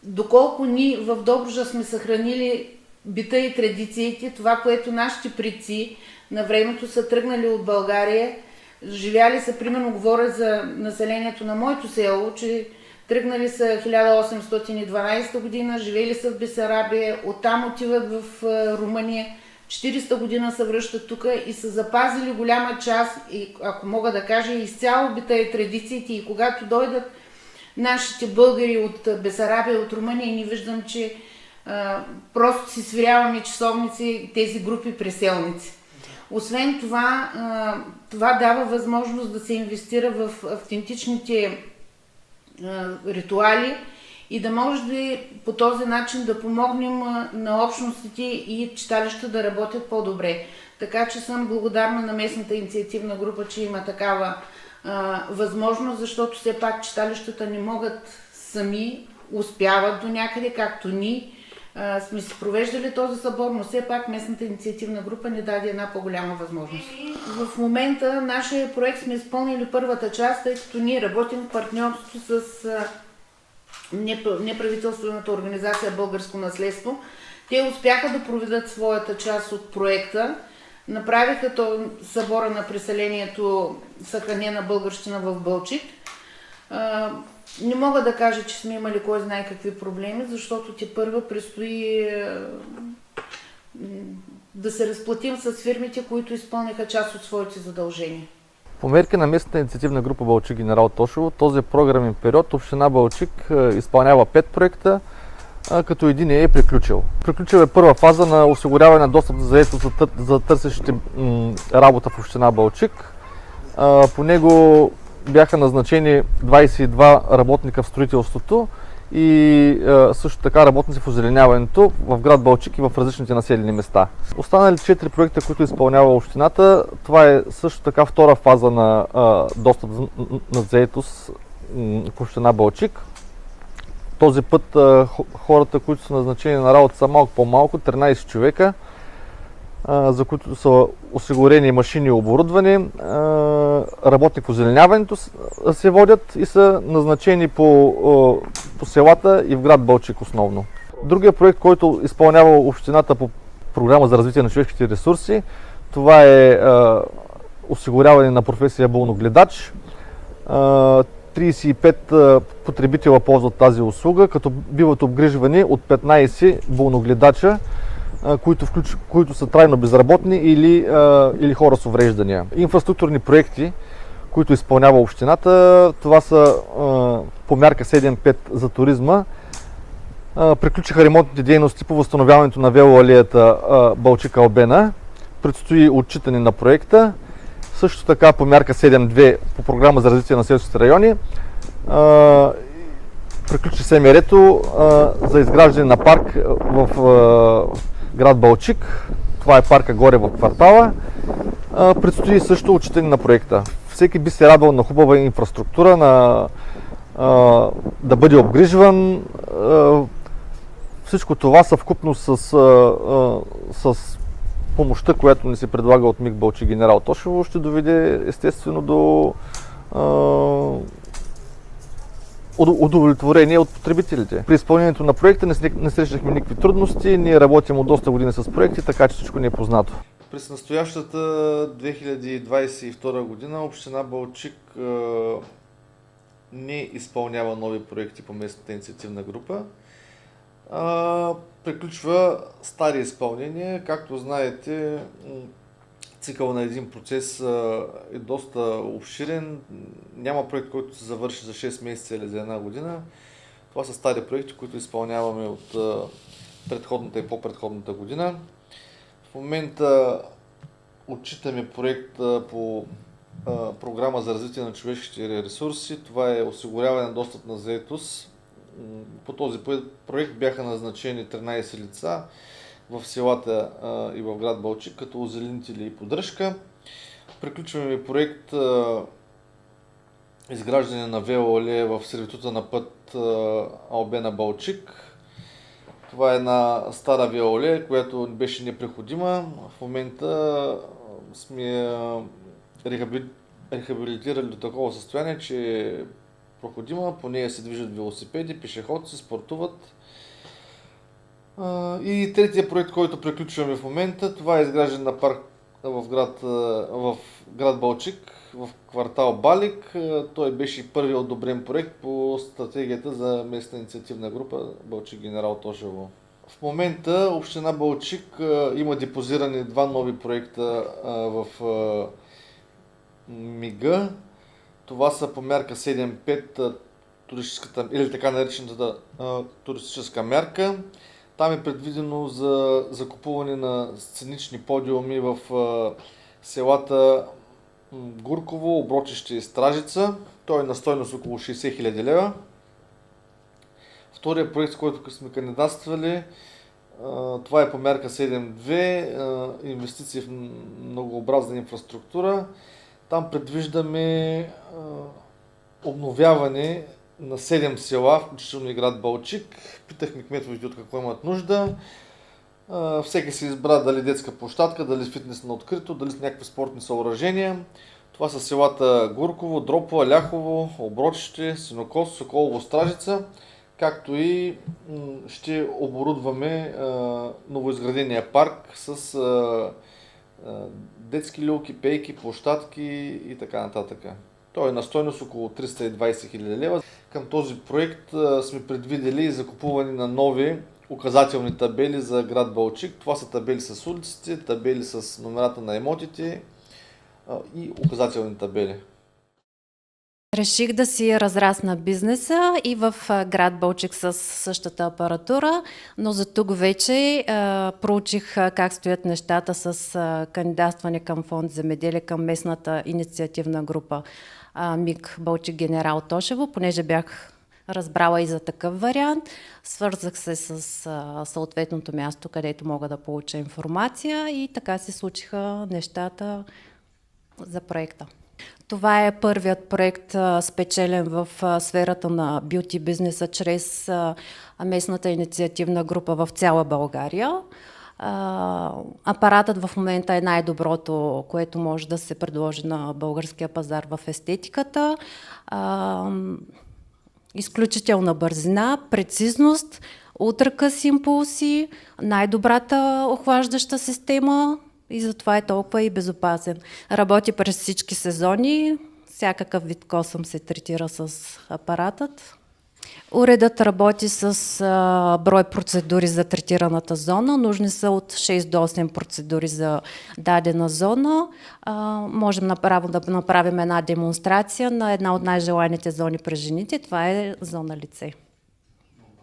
доколко ние в Добруджа сме съхранили бита и традициите, това, което нашите предци на времето са тръгнали от България, живяли са, примерно говоря за населението на моето село, че тръгнали са 1812 година, живели са в Бесарабия, оттам отиват в Румъния, 400 година се връщат тук и са запазили голяма част, и ако мога да кажа, изцяло бита и традициите, и когато дойдат нашите българи от Бесарабия, от Румъния, и ни виждам, че просто си сверяваме часовници тези групи преселници. Освен това, това дава възможност да се инвестира в автентичните ритуали и да може да по този начин да помогнем на общностите и читалища да работят по-добре. Така че съм благодарна на местната инициативна група, че има такава възможност, защото все пак читалищата не могат сами, успяват до някъде, както ние. Сме си провеждали този събор, но все пак местната инициативна група ни даде една по-голяма възможност. В момента нашия проект сме изпълнили първата част, тъй като ние работим в партньорство с неправителствената организация Българско наследство. Те успяха да проведат своята част от проекта, направиха събора на преселението съхранена българщина в Бълчик. Не мога да кажа, че сме имали кой знае какви проблеми, защото тепърва предстои да се разплатим с фирмите, които изпълниха част от своите задължения. По мерки на местната инициативна група Балчик Генерал Тошево, този програмен период община Балчик изпълнява 5 проекта, като един е приключил. Приключил е първа фаза на осигуряване на достъп за заетост за търсещите работа в община Балчик. По него бяха назначени 22 работника в строителството и също така работници в озеленяването в град Балчик и в различните населени места. Останали 4 проекта, които изпълнява общината, това е също така втора фаза на достъп на заетост в община Балчик. Този път хората, които са назначени на работа, са малко по-малко, 13 човека, за които са осигурени машини и оборудване, работник в озеленяването се водят и са назначени по селата и в град Балчик основно. Другия проект, който изпълнява общината по програма за развитие на човешките ресурси, това е осигуряване на професия болногледач. 35 потребителя ползват тази услуга, като биват обгрижвани от 15 болногледача, които са трайно безработни или хора с увреждания. Инфраструктурни проекти, които изпълнява общината, това са по мярка 7.5 за туризма. Приключиха ремонтните дейности по възстановяването на велоалеята Балчик-Албена. Предстои отчитане на проекта. Също така по мярка 7.2 по програма за развитие на селските райони приключи СМР-то за изграждане на парк в град Балчик. Това е парка горе в квартала. Предстои също отчитане на проекта. Всеки би се радвал на хубава инфраструктура, да бъде обгрижван. Всичко това съвкупност с помощта, която ни се предлага от МИГ Балчик Генерал Тошево, ще доведе естествено до удовлетворение от потребителите. При изпълнението на проекта не срещахме никакви трудности, ние работим от доста години с проекти, така че всичко ни е познато. През настоящата 2022 година община Балчик не изпълнява нови проекти по местната инициативна група. Приключва стари изпълнения. Както знаете, цикъл на един процес е доста обширен. Няма проект, който се завърши за 6 месеца или за една година. Това са стари проекти, които изпълняваме от предходната и по-предходната година. В момента отчитаме проект по програма за развитие на човешките ресурси. Това е осигуряване на достъп на заетост. По този проект бяха назначени 13 лица. в селата и в град Балчик като озеленители и поддръжка. Приключваме проект изграждане на ВОЛ в сервитута на път Албена Балчик. Това е една стара ВОЛ, която беше непроходима. В момента сме рехабилитирали до такова състояние, че е проходима. По нея се движат велосипеди, пешеходци, спортуват. И третия проект, който приключваме в момента, това е изграждане на парк в град Балчик, в квартал Балик. Той беше първият одобрен проект по стратегията за местна инициативна група Балчик Генерал Тошево. В момента община Балчик има депозирани два нови проекта в МИГ. Това са по мярка 7.5 туристическата или така наречената туристическа мярка. Там е предвидено за закупуване на сценични подиуми в селата Гурково, Оброчище и Стражица. Той е на стойност около 60 000 лева. Втория проект, с който сме кандидатствали, това е по мярка 7.2 инвестиции в многообразна инфраструктура. Там предвиждаме обновяване на 7 села, включително и град Балчик. Питахме кметовете от какво имат нужда. Всеки се избра дали детска площадка, дали фитнес на открито, дали с някакви спортни съоръжения. Това са селата Гурково, Дропова, Ляхово, Оброчище, Синокос, Соколово, Стражица, както и ще оборудваме новоизградения парк с детски люлки, пейки, площадки и така нататък. Той е на стойност около 320 000 лева. Към този проект сме предвидели закупуване на нови указателни табели за град Балчик. Това са табели с улиците, табели с номерата на имотите и указателни табели. Реших да си разрасна бизнеса и в град Балчик с същата апаратура, но за тук вече проучих как стоят нещата с кандидатстване към фонд земеделие, към местната инициативна група МИГ Балчик Генерал Тошево, понеже бях разбрала и за такъв вариант. Свързах се с съответното място, където мога да получа информация и така се случиха нещата за проекта. Това е първият проект, спечелен в сферата на бюти бизнеса чрез местната инициативна група в цяла България. Апаратът в момента е най-доброто, което може да се предложи на българския пазар в естетиката. Изключителна бързина, прецизност, ултракъс импулси, най-добрата охлаждаща система и затова е толкова и безопасен. Работи през всички сезони, всякакъв вид косъм се третира с апаратът. Уредът работи с брой процедури за третираната зона. Нужни са от 6 до 8 процедури за дадена зона. Можем направо да направим една демонстрация на една от най-желаните зони при жените. Това е зона лице.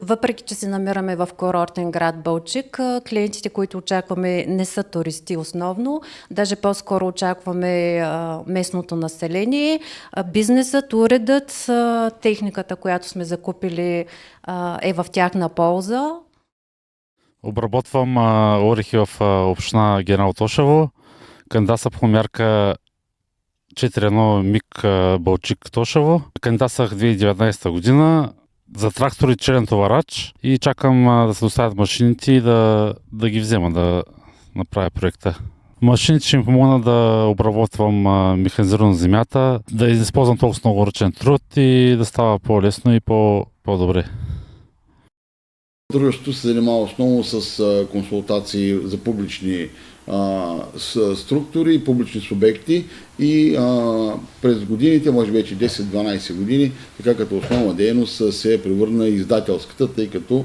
Въпреки че се намираме в курортен град Балчик, клиентите, които очакваме, не са туристи основно. Даже по-скоро очакваме местното население. Бизнесът, уредът, техниката, която сме закупили, е в тяхна полза. Обработвам орехи в община Генерал Тошево. Кандидатствах по мярка 4.1 МИГ Балчик Тошево. Кандидатствах 2019 година за трактор и челен товарач и чакам да се доставят машините и да ги взема, да направя проекта. Машините ще ми помогнат да обработвам механизирано земята, да използвам толкова много ръчен труд и да става по-лесно и по-добре. Дружеството се занимава основно с консултации за публични структури и публични субекти и през годините, може вече 10-12 години, така като основна дейност се превърна издателската, тъй като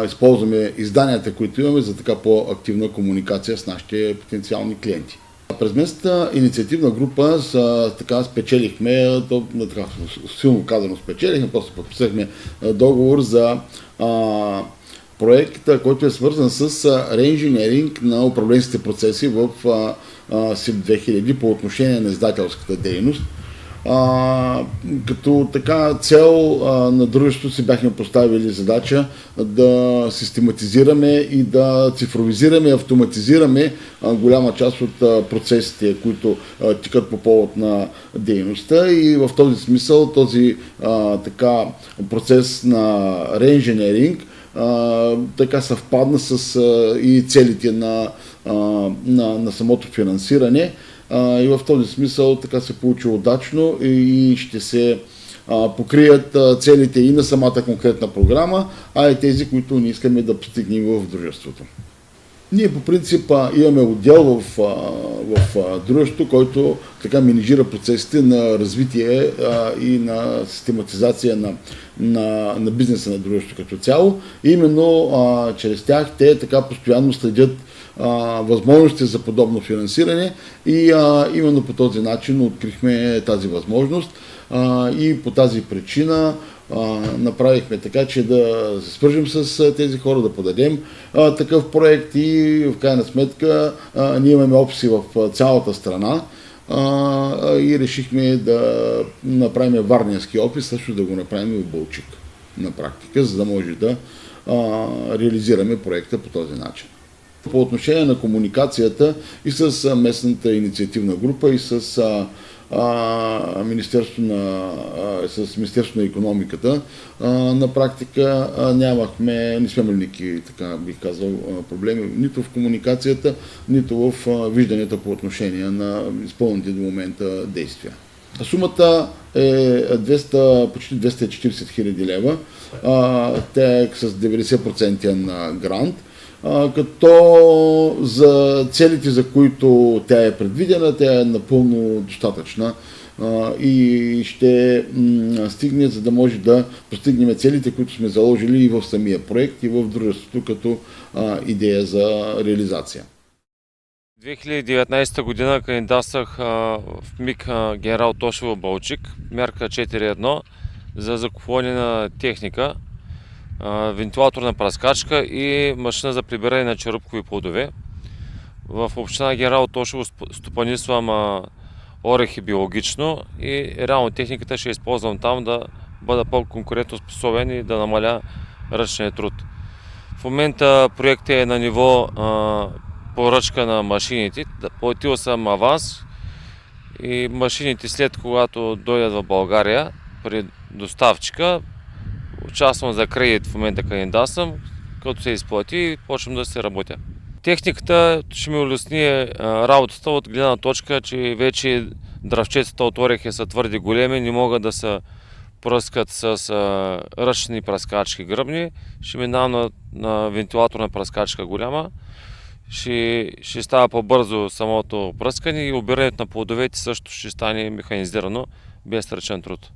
използваме изданията, които имаме за така по-активна комуникация с нашите потенциални клиенти. През местната инициативна група спечелихме, силно казано спечелихме, просто подписахме договор за проект, който е свързан с реинженеринг на управленските процеси в СИП 2000 по отношение на издателската дейност. Като така цел на дружеството си бяхме поставили задача да систематизираме и да цифровизираме и автоматизираме голяма част от процесите, които тикат по повод на дейността, и в този смисъл този така процес на реинженеринг така съвпадна с и целите на самото финансиране, и в този смисъл така се получи удачно и ще се покрият целите и на самата конкретна програма, а и тези, които ние искаме да постигнем в дружеството. Ние по принцип имаме отдел в дружеството, който така менежира процесите на развитие и на систематизация на бизнеса на дружеството като цяло. И именно чрез тях те така постоянно следят възможности за подобно финансиране и именно по този начин открихме тази възможност, и по тази причина направихме така, че да се свържем с тези хора, да подадем такъв проект, и в крайна сметка ние имаме офиси в цялата страна и решихме да направим варненски офис, също да го направим в Балчик на практика, за да може да реализираме проекта по този начин. По отношение на комуникацията и с местната инициативна група, и с Министерството на икономиката, на практика не сме имали никакви, така бих казал, проблеми нито в комуникацията, нито в вижданията по отношение на изпълнените до момента действия. Сумата е почти 240 хиляди лева. Тя е с 90% грант, като за целите, за които тя е предвидена, тя е напълно достатъчна и ще стигне, за да може да постигнем целите, които сме заложили и в самия проект, и в дружеството като идея за реализация. 2019 година кандидатствах в МИГ Генерал Тошево Балчик, мярка 4.1 за закупуване на техника, вентилаторна пръскачка и машина за прибиране на черупкови плодове. В община Генерал Тошево стопанисвам орехи биологично и реално техниката ще използвам там да бъда по-конкурентоспособен и да намаля ръчния труд. В момента проектът е на ниво поръчка на машините. Платил съм аванс и машините, след когато дойдат в България при доставчика, участвам за кредит, в момента кандидатствам, като се изплати и почвам да се работя. Техниката ще ми улесни работата от гледна точка, че вече дръвчетата от орехи са твърде големи, не могат да се пръскат с ръчни пръскачки гръбни. Ще минавам на вентилаторна пръскачка голяма. Ще става по-бързо самото пръскане и обирането на плодовете също ще стане механизирано, без ръчен труд.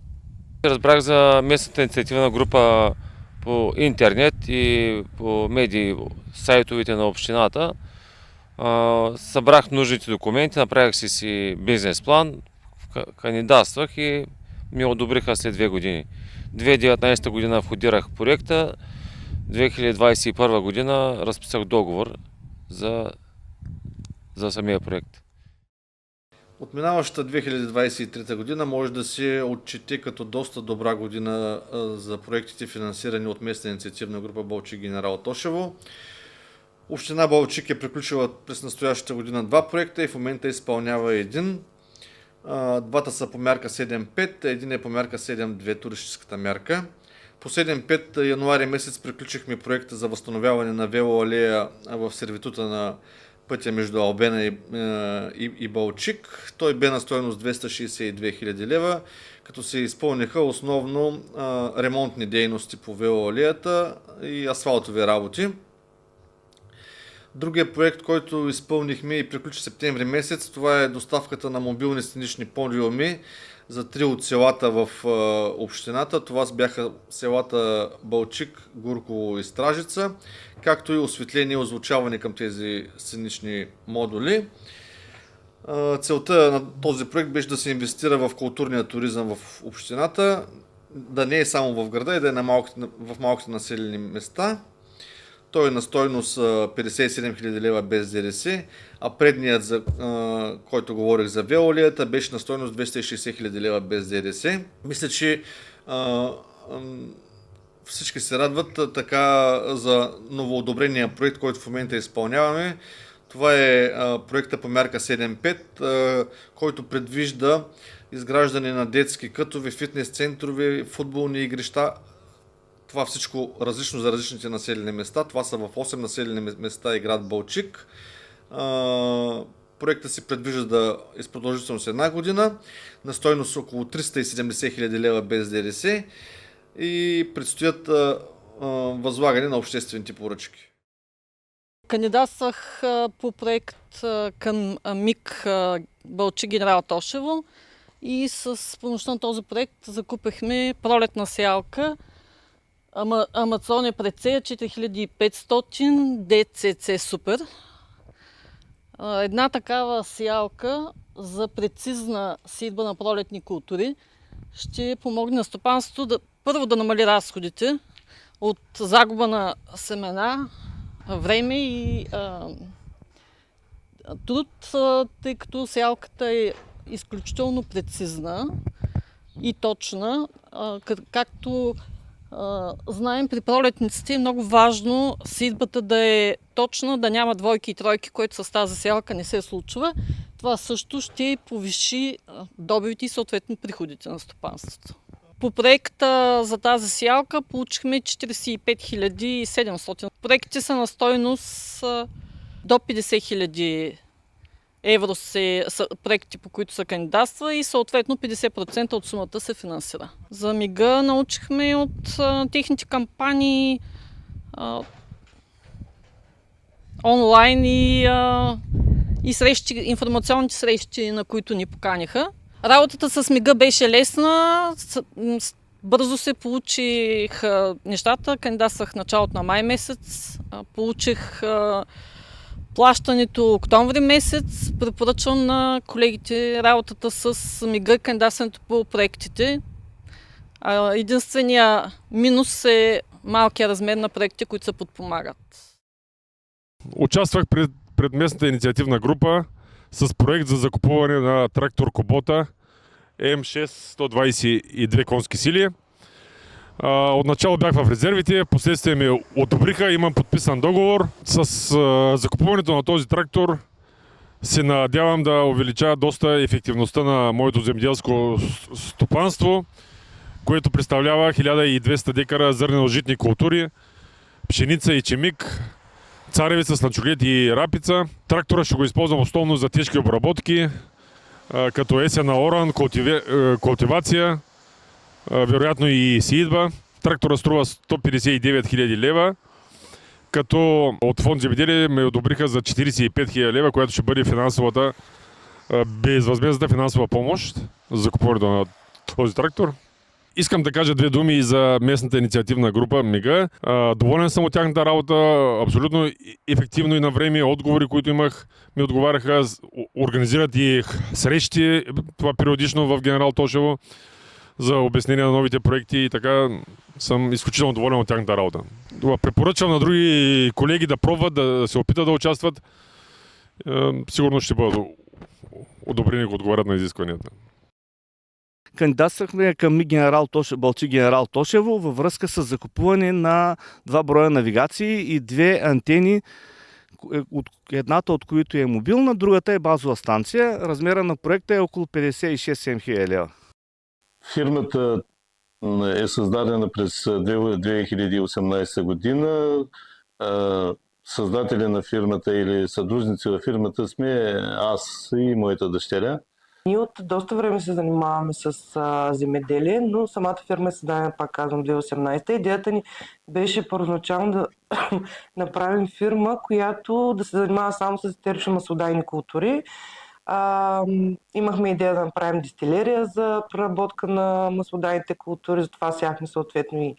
Разбрах за местната инициативна група по интернет и по медии, сайтовете на общината. Събрах нужните документи, направих си бизнес план, кандидатствах и ми одобриха след 2 години. 2019 година входирах проекта, 2021 година разписах договор за самия проект. Отминаващата 2023 година може да се отчете като доста добра година за проектите, финансирани от местна инициативна група Балчик Генерал Тошево. Община Балчик е приключила през настоящата година 2 проекта и в момента изпълнява един. Двата са по мярка 7.5, един е по мярка 7.2, туристическата мярка. По 7.5 януари месец приключихме проекта за възстановяване на велоалея в сервитута на пътя между Албена и Балчик. Той бе на стойност 262 хиляди лева, като се изпълниха основно ремонтни дейности по велоалеята и асфалтови работи. Другият проект, който изпълнихме и приключи септември месец, това е доставката на мобилни сценични подиуми за 3 от селата в общината. Това бяха селата Балчик, Гурково и Стражица, както и осветление и озвучаване към тези сценични модули. Целта на този проект беше да се инвестира в културния туризъм в общината, да не е само в града и да е в малките населени места. Той е на стойност 57 000 лева без ДДС, а предният, за който говорих за Веолията, беше на стойност 260 000 лева без ДДС. Мисля, че всички се радват така за новоодобрения проект, който в момента изпълняваме. Това е проекта по мярка 7.5, който предвижда изграждане на детски кътове, фитнес центрове, футболни игрища. Това всичко различно за различните населени места. Това са в 8 населени места и град Балчик. Проектът се предвижда да е с продължителност една година, на стойност около 370 000 лева без ДДС и предстоят възлагане на обществените поръчки. Кандидатствах по проект към МИГ Балчик Генерал Тошево и с помощта на този проект закупихме пролетна сеялка Амазония Прецея 4500 DCC Супер. Една такава сеялка за прецизна сеитба на пролетни култури ще помогне на стопанството първо да намали разходите от загуба на семена, време и труд, тъй като сеялката е изключително прецизна и точна. Както знаем, при пролетниците е много важно сеитбата да е точна, да няма двойки и тройки, което с тази сеялка не се случва. Това също ще повиши добивите и съответно приходите на стопанството. По проекта за тази сеялка получихме 45 700. Проектите са на стойност до 50 000 евро са проекти, по които се кандидатства и съответно 50% от сумата се финансира. За МИГ-а научихме от техните кампании онлайн и срещи, информационните срещи, на които ни поканиха. Работата с МИГ-а беше лесна, бързо се получиха нещата, кандидатствах в началото на май месец, получих плащането октомври месец. Препоръчвам на колегите работата с МИГ-а, кандидатстването по проектите. Единствения минус е малкият размер на проектите, които се подпомагат. Участвах пред местната инициативна група с проект за закупуване на трактор Кубота М6 122 конски сили. Отначало бях в резервите, последствие ме одобриха, имам подписан договор. С закупуването на този трактор се надявам да увелича доста ефективността на моето земеделско стопанство, което представлява 1200 декара зърнено-житни култури, пшеница и чемик, царевица, слънчоглед и рапица. Трактора ще го използвам основно за тежки обработки, като есена оран, култивация, вероятно и сеитба. Трактора струва 159 000 лева, като от фонд земеделие ме одобриха за 45 000 лева, която ще бъде финансовата, безвъзмездната финансова помощ за закупуването на този трактор. Искам да кажа две думи и за местната инициативна група МИГ-а. Доволен съм от тяхната работа, абсолютно ефективно и на време. Отговори, които имах, ми отговаряха, организират и срещи, това периодично в Генерал Тошево, за обяснение на новите проекти и така съм изключително доволен от тяхната работа. Препоръчвам на други колеги да пробват, да се опитат да участват. Сигурно ще бъдат одобрени и отговарят на изискванията. Кандидатствахме към МИГ Балчик Генерал Тошево във връзка с закупуване на 2 броя навигации и 2 антени, едната от които е мобилна, другата е базова станция. Размера на проекта е около 56 000 лева. Фирмата е създадена през 2018 година. Създатели на фирмата или съдружници в фирмата сме аз и моята дъщеря. Ние от доста време се занимаваме с земеделие, но самата фирма е създадена, пак казвам, 2018. Идеята ни беше първоначално да направим фирма, която да се занимава само с етерични маслодайни култури. Имахме идея да направим дистилерия за преработка на маслодайните култури, затова сяхме съответно и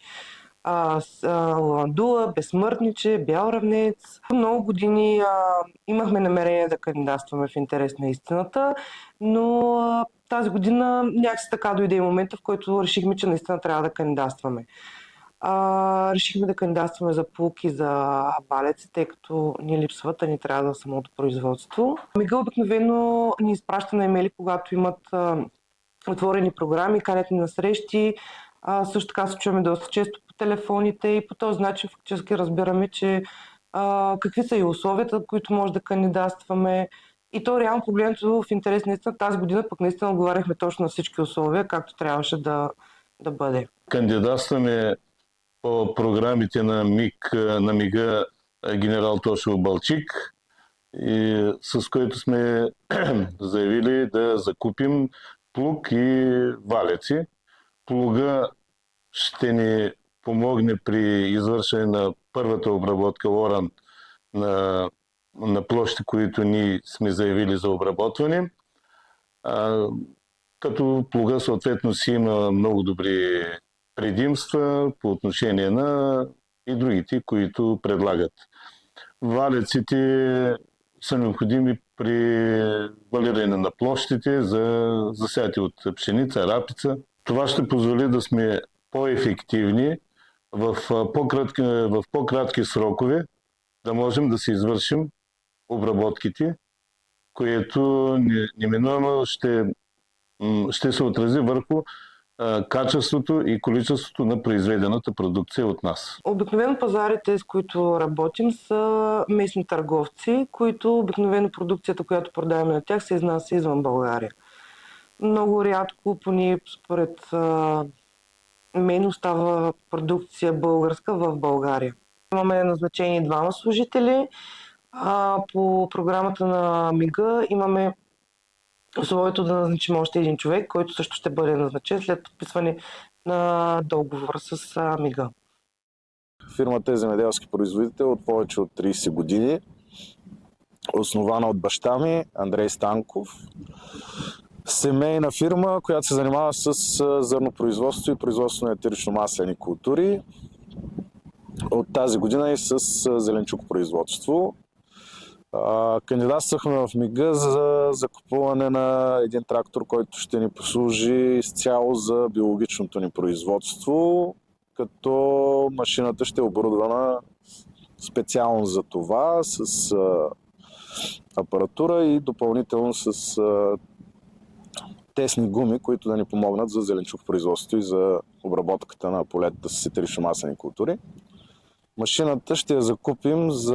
лавандула, безсмъртниче, бял равнец. Много години имахме намерение да кандидатстваме в интерес на истината, но тази година някакси така дойде и момента, в който решихме, че наистина трябва да кандидатстваме. Решихме да кандидатстваме за плуг и за валеци, тъй като ни липсват, а ни трябва за самото производство. МИГ обикновено ни изпраща на имейли, когато имат отворени програми, канят ни на срещи. Също така се чуваме доста често по телефоните и по този начин фактически разбираме, че какви са и условията, които може да кандидатстваме. И то реално погледнато в интерес наистина тази година пък наистина отговаряхме точно на всички условия, както трябваше да бъде. Кандидатстваме по програмите на МИГ генерал Тошево Балчик, и с което сме заявили да закупим плуг и валеци. Плуга ще ни помогне при извършване на първата обработка оран на площи, които ние сме заявили за обработване. Като плуга съответно си има много добри предимства по отношение на и другите, които предлагат. Валеците са необходими при валиране на площите за засяти от пшеница, рапица. Това ще позволи да сме по-ефективни в по-кратки срокове, да можем да си извършим обработките, което неминуемо ще се отрази върху качеството и количеството на произведената продукция от нас. Обикновено пазарите, с които работим, са местни търговци, които обикновено продукцията, която продаваме на тях, се изнася извън България. Много рядко, поне според мен, остава продукция българска в България. Имаме назначени 2 служители. По програмата на МИГ имаме условието да назначим още 1 човек, който също ще бъде назначен след подписване на договор с МИГ. Фирмата е земеделски производител от повече от 30 години. Основана от баща ми, Андрей Станков. Семейна фирма, която се занимава с зърнопроизводство и производство на етерично-маслени култури. От тази година и с зеленчукопроизводство. Кандидатствахме в МИГ за закупуване на един трактор, който ще ни послужи изцяло за биологичното ни производство, като машината ще е оборудвана специално за това, с апаратура и допълнително с тесни гуми, които да ни помогнат за зеленчукопроизводство и за обработката на полетата с етерично-маслени култури. Машината ще я закупим за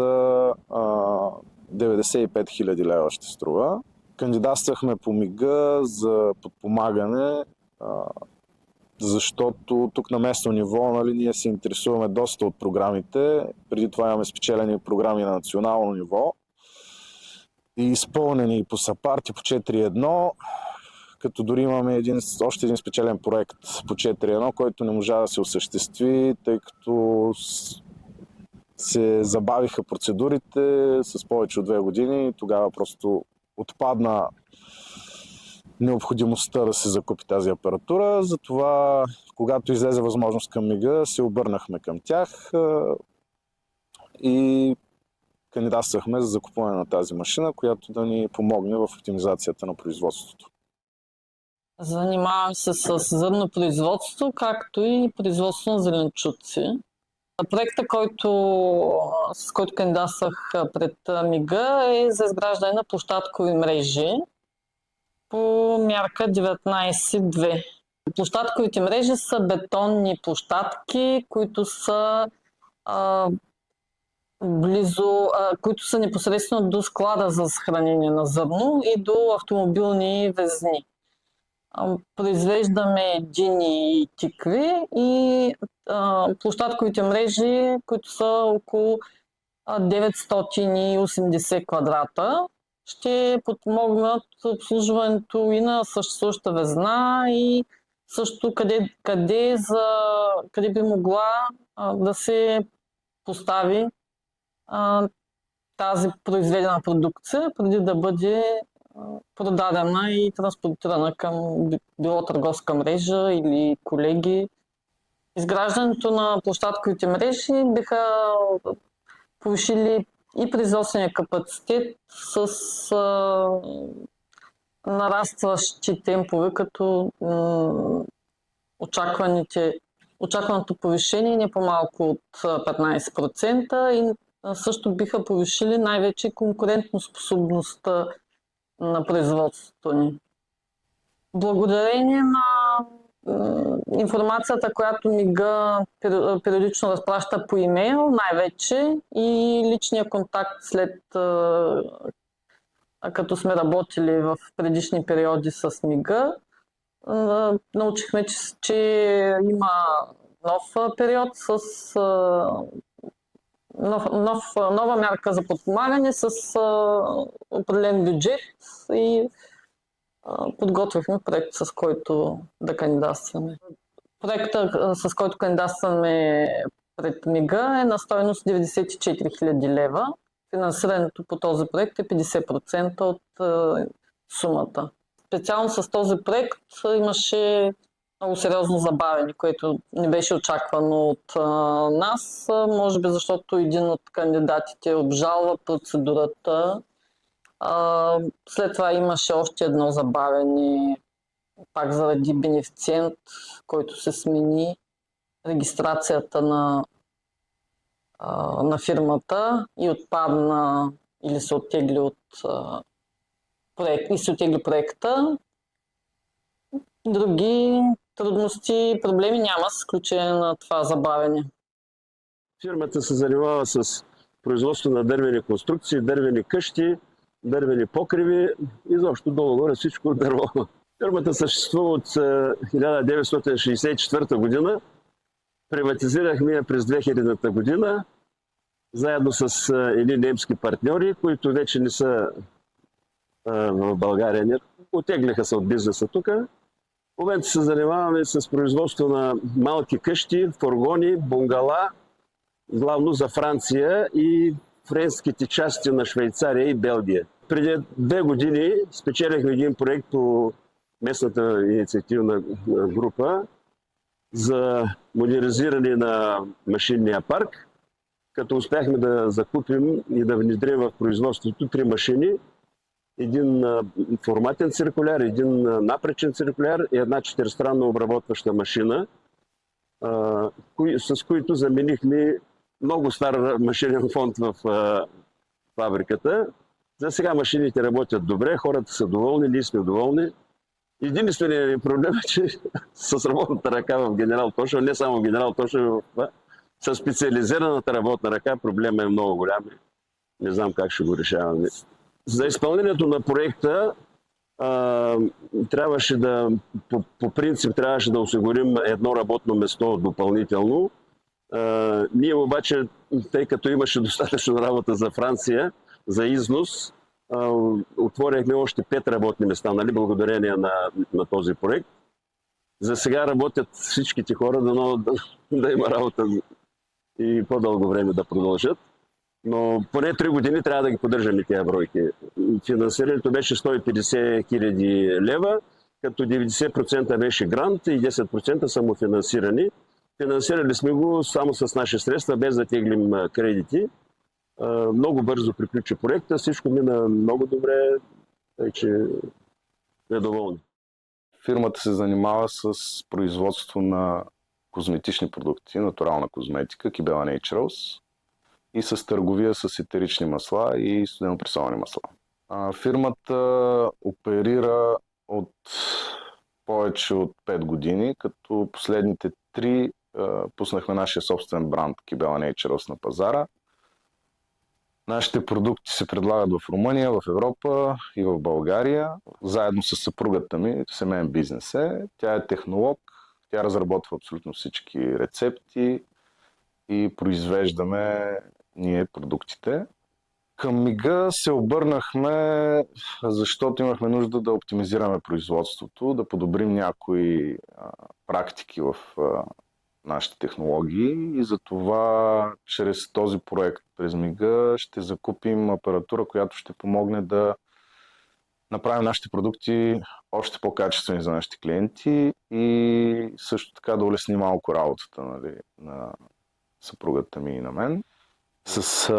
95 000 лева ще струва. Кандидатствахме по МИГ за подпомагане, защото тук на местно ниво ние се интересуваме доста от програмите. Преди това имаме спечелени програми на национално ниво и изпълнени по САПАРТ и по 4.1, като дори имаме още един спечелен проект по 4.1, който не можа да се осъществи, тъй като се забавиха процедурите с повече от 2 години и тогава просто отпадна необходимостта да се закупи тази апаратура. Затова, когато излезе възможност към МИГ, се обърнахме към тях и кандидатствахме за закупуване на тази машина, която да ни помогне в оптимизацията на производството. Занимавам се с зърнопроизводство, както и производство на зеленчуци. Проектът, с който кандидатствах пред МИГ, е за изграждане на площадкови мрежи по мярка 19.2. Площадковите мрежи са бетонни площадки, които са които са непосредствено до склада за съхранение на зърно и до автомобилни везни. Произвеждаме дини и тикви и площадковите мрежи, които са около 980 квадрата, ще подпомогнат обслужването и на съществуваща везна и също къде би могла да се постави тази произведена продукция, преди да бъде продадена и транспортирана към било търговска мрежа или колеги. Изграждането на площадковите мрежи биха повишили и производствения капацитет с нарастващи темпове, като очакваните очакваното повишение не по-малко от 15% и също биха повишили най-вече конкурентоспособността на производството ни. Благодарение на информацията, която МИГ-а периодично разпраща по имейл най-вече и личния контакт след като сме работили в предишни периоди с МИГ-а, научихме, че има нов период с нова мярка за подпомагане с определен бюджет и подготвихме проект, с който да кандидатстваме. Проектът, с който кандидатстваме пред МИГ-а е на стойност 94 000 лева. Финансирането по този проект е 50% от сумата. Специално с този проект имаше много сериозно забавяне, което не беше очаквано от нас, може би защото един от кандидатите обжалва процедурата. След това имаше още едно забавяне, пак заради бенефициент, който се смени регистрацията на фирмата и отпадна или се оттегли от проекта. Други трудности и проблеми няма, с изключение на това забавяне. Фирмата се занимава с производство на дървени конструкции, дървени къщи, дървени покриви, изобщо долу-горе всичко от дърво. Фирмата съществува от 1964 година. Приватизирахме я през 2000 година, заедно с едни немски партньори, които вече не са в България. Отеглиха се от бизнеса тук. В момента се занимаваме с производство на малки къщи, фургони, бунгала, главно за Франция и френските части на Швейцария и Белгия. Преди 2 години спечелихме един проект по местната инициативна група за модернизиране на машинния парк, като успяхме да закупим и да внедрим в производството 3 машини, един форматен циркуляр, един напречен циркуляр и една 4-странна обработваща машина, с които заменихме много стар машинен фонд в фабриката. За сега машините работят добре, хората са доволни, ние сме доволни. Единственият проблем е, че с работната ръка в Генерал Тошево, не само в Генерал Тошево, с специализираната работна ръка проблема е много голям. Не знам как ще го решаваме. За изпълнението на проекта трябваше по принцип трябваше да осигурим едно работно место допълнително. Ние обаче, тъй като имаше достатъчно работа за Франция, за износ, отворихме още 5 работни места, нали, благодарение на този проект. За сега работят всичките хора, да има работа и по-дълго време да продължат. Но поне 3 години трябва да ги поддържаме тези бройки. Финансирането беше 150 000 лева, като 90% беше грант и 10% самофинансирани. Финансирали сме го само с наши средства, без да теглим кредити. Много бързо приключи проекта, всичко мина много добре, тъй че сме доволни. Фирмата се занимава с производство на козметични продукти, натурална козметика, Kibela Naturals, и с търговия с етерични масла и студенопресовани масла. Фирмата оперира от повече от 5 години, като последните 3 пуснахме нашия собствен бранд Kibela Naturals на пазара. Нашите продукти се предлагат в Румъния, в Европа и в България. Заедно с съпругата ми, семейен бизнес е. Тя е технолог, тя разработва абсолютно всички рецепти и произвеждаме ние продуктите. Към МИГ-а се обърнахме, защото имахме нужда да оптимизираме производството, да подобрим някои практики в нашите технологии и затова чрез този проект през МИГ-а ще закупим апаратура, която ще помогне да направим нашите продукти още по-качествени за нашите клиенти и също така да улесни малко работата, нали, на съпругата ми и на мен. С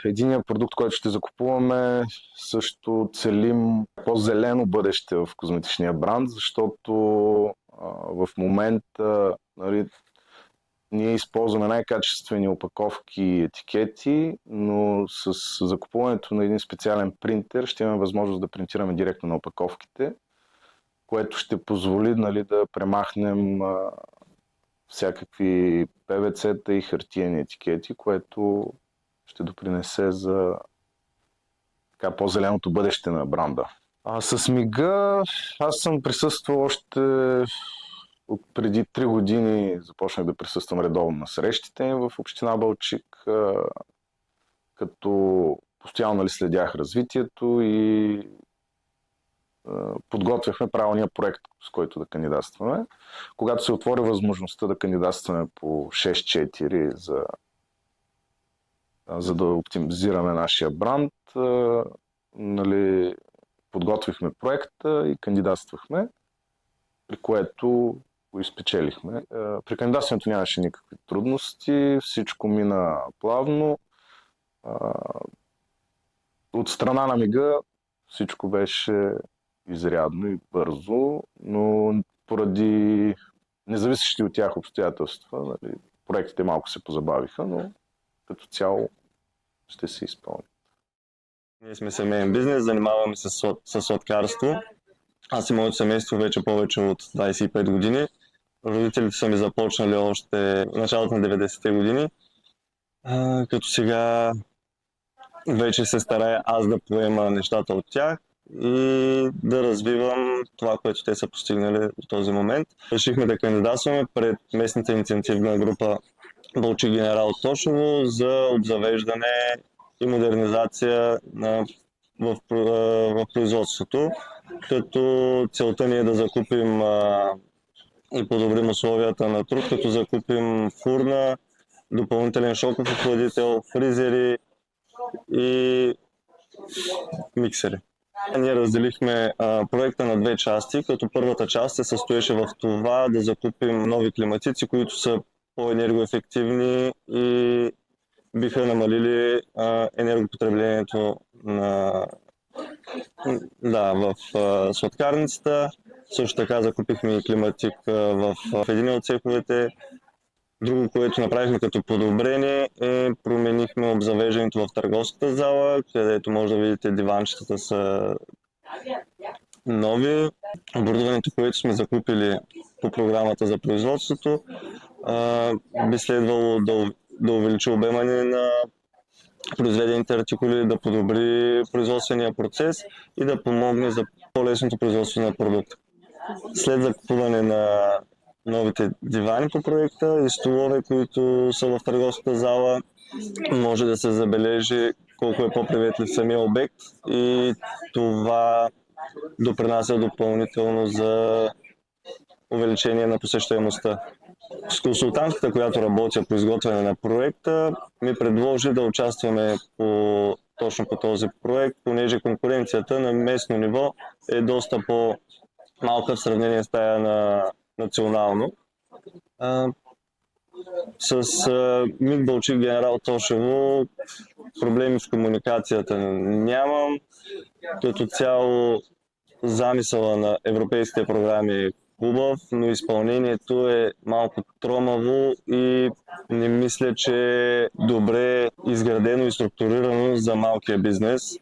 единия продукт, който ще закупуваме, също целим по-зелено бъдеще в козметичния бранд, защото в момента, нали, ние използваме най-качествени опаковки и етикети, но с закупуването на един специален принтер ще имаме възможност да принтираме директно на опаковките, което ще позволи, нали, да премахнем всякакви ПВЦ-та и хартиени етикети, което ще допринесе за така по-зеленото бъдеще на бранда. С МИГ-а аз съм присъствал още от преди 3 години, започнах да присъствам редовно на срещите им в община Балчик, като постоянно следях развитието и подготвяхме правилния проект, с който да кандидатстваме. Когато се отвори възможността да кандидатстваме по 6.4 за да оптимизираме нашия бранд, нали, подготвихме проекта и кандидатствахме, при което го изпечелихме. При кандидатстването нямаше никакви трудности, всичко мина плавно. От страна на МИГ-а всичко беше изрядно и бързо, но поради независещи от тях обстоятелства, нали, проектите малко се позабавиха, но като цяло ще се изпълни. Ние сме семейен бизнес, занимаваме се с сладкарство. Аз и моето семейство вече повече от 25 години. Родителите са ми започнали още в началото на 90-те години, като сега вече се старая аз да поема нещата от тях и да развивам това, което те са постигнали до този момент. Решихме да кандидатстваме пред местната инициативна група Балчик Генерал Тошево за обзавеждане и модернизация в производството, като целта ни е да закупим и подобрим условията на труд, като закупим фурна, допълнителен шоков охладител, фризери и миксери. Ние разделихме проекта на 2 части, като първата част се състоеше в това да закупим нови климатици, които са по-енергоефективни и биха намалили енергопотреблението в сладкарницата. Също така закупихме и климатик в един от цеховете. Друго, което направихме като подобрение, променихме обзавеждането в търговската зала, където може да видите диванчетата са нови. Оборудването, което сме закупили по програмата за производството, би следвало да увеличи обема ни на произведените артикули, да подобри производствения процес и да помогне за по-лесното производство на продукта. След закупуване на новите дивани по проекта и столове, които са в търговската зала, може да се забележи колко е по-приветлив самия обект и това допринася допълнително за увеличение на посещаемостта. С консултантката, която работя по изготвяне на проекта, ми предложи да участваме точно по този проект, понеже конкуренцията на местно ниво е доста по-малка в сравнение с тая на национално. С МИГ Балчик Генерал Тошево проблеми в комуникацията нямам. Като цяло замисъла на европейските програми е хубав, но изпълнението е малко тромаво и не мисля, че е добре изградено и структурирано за малкия бизнес.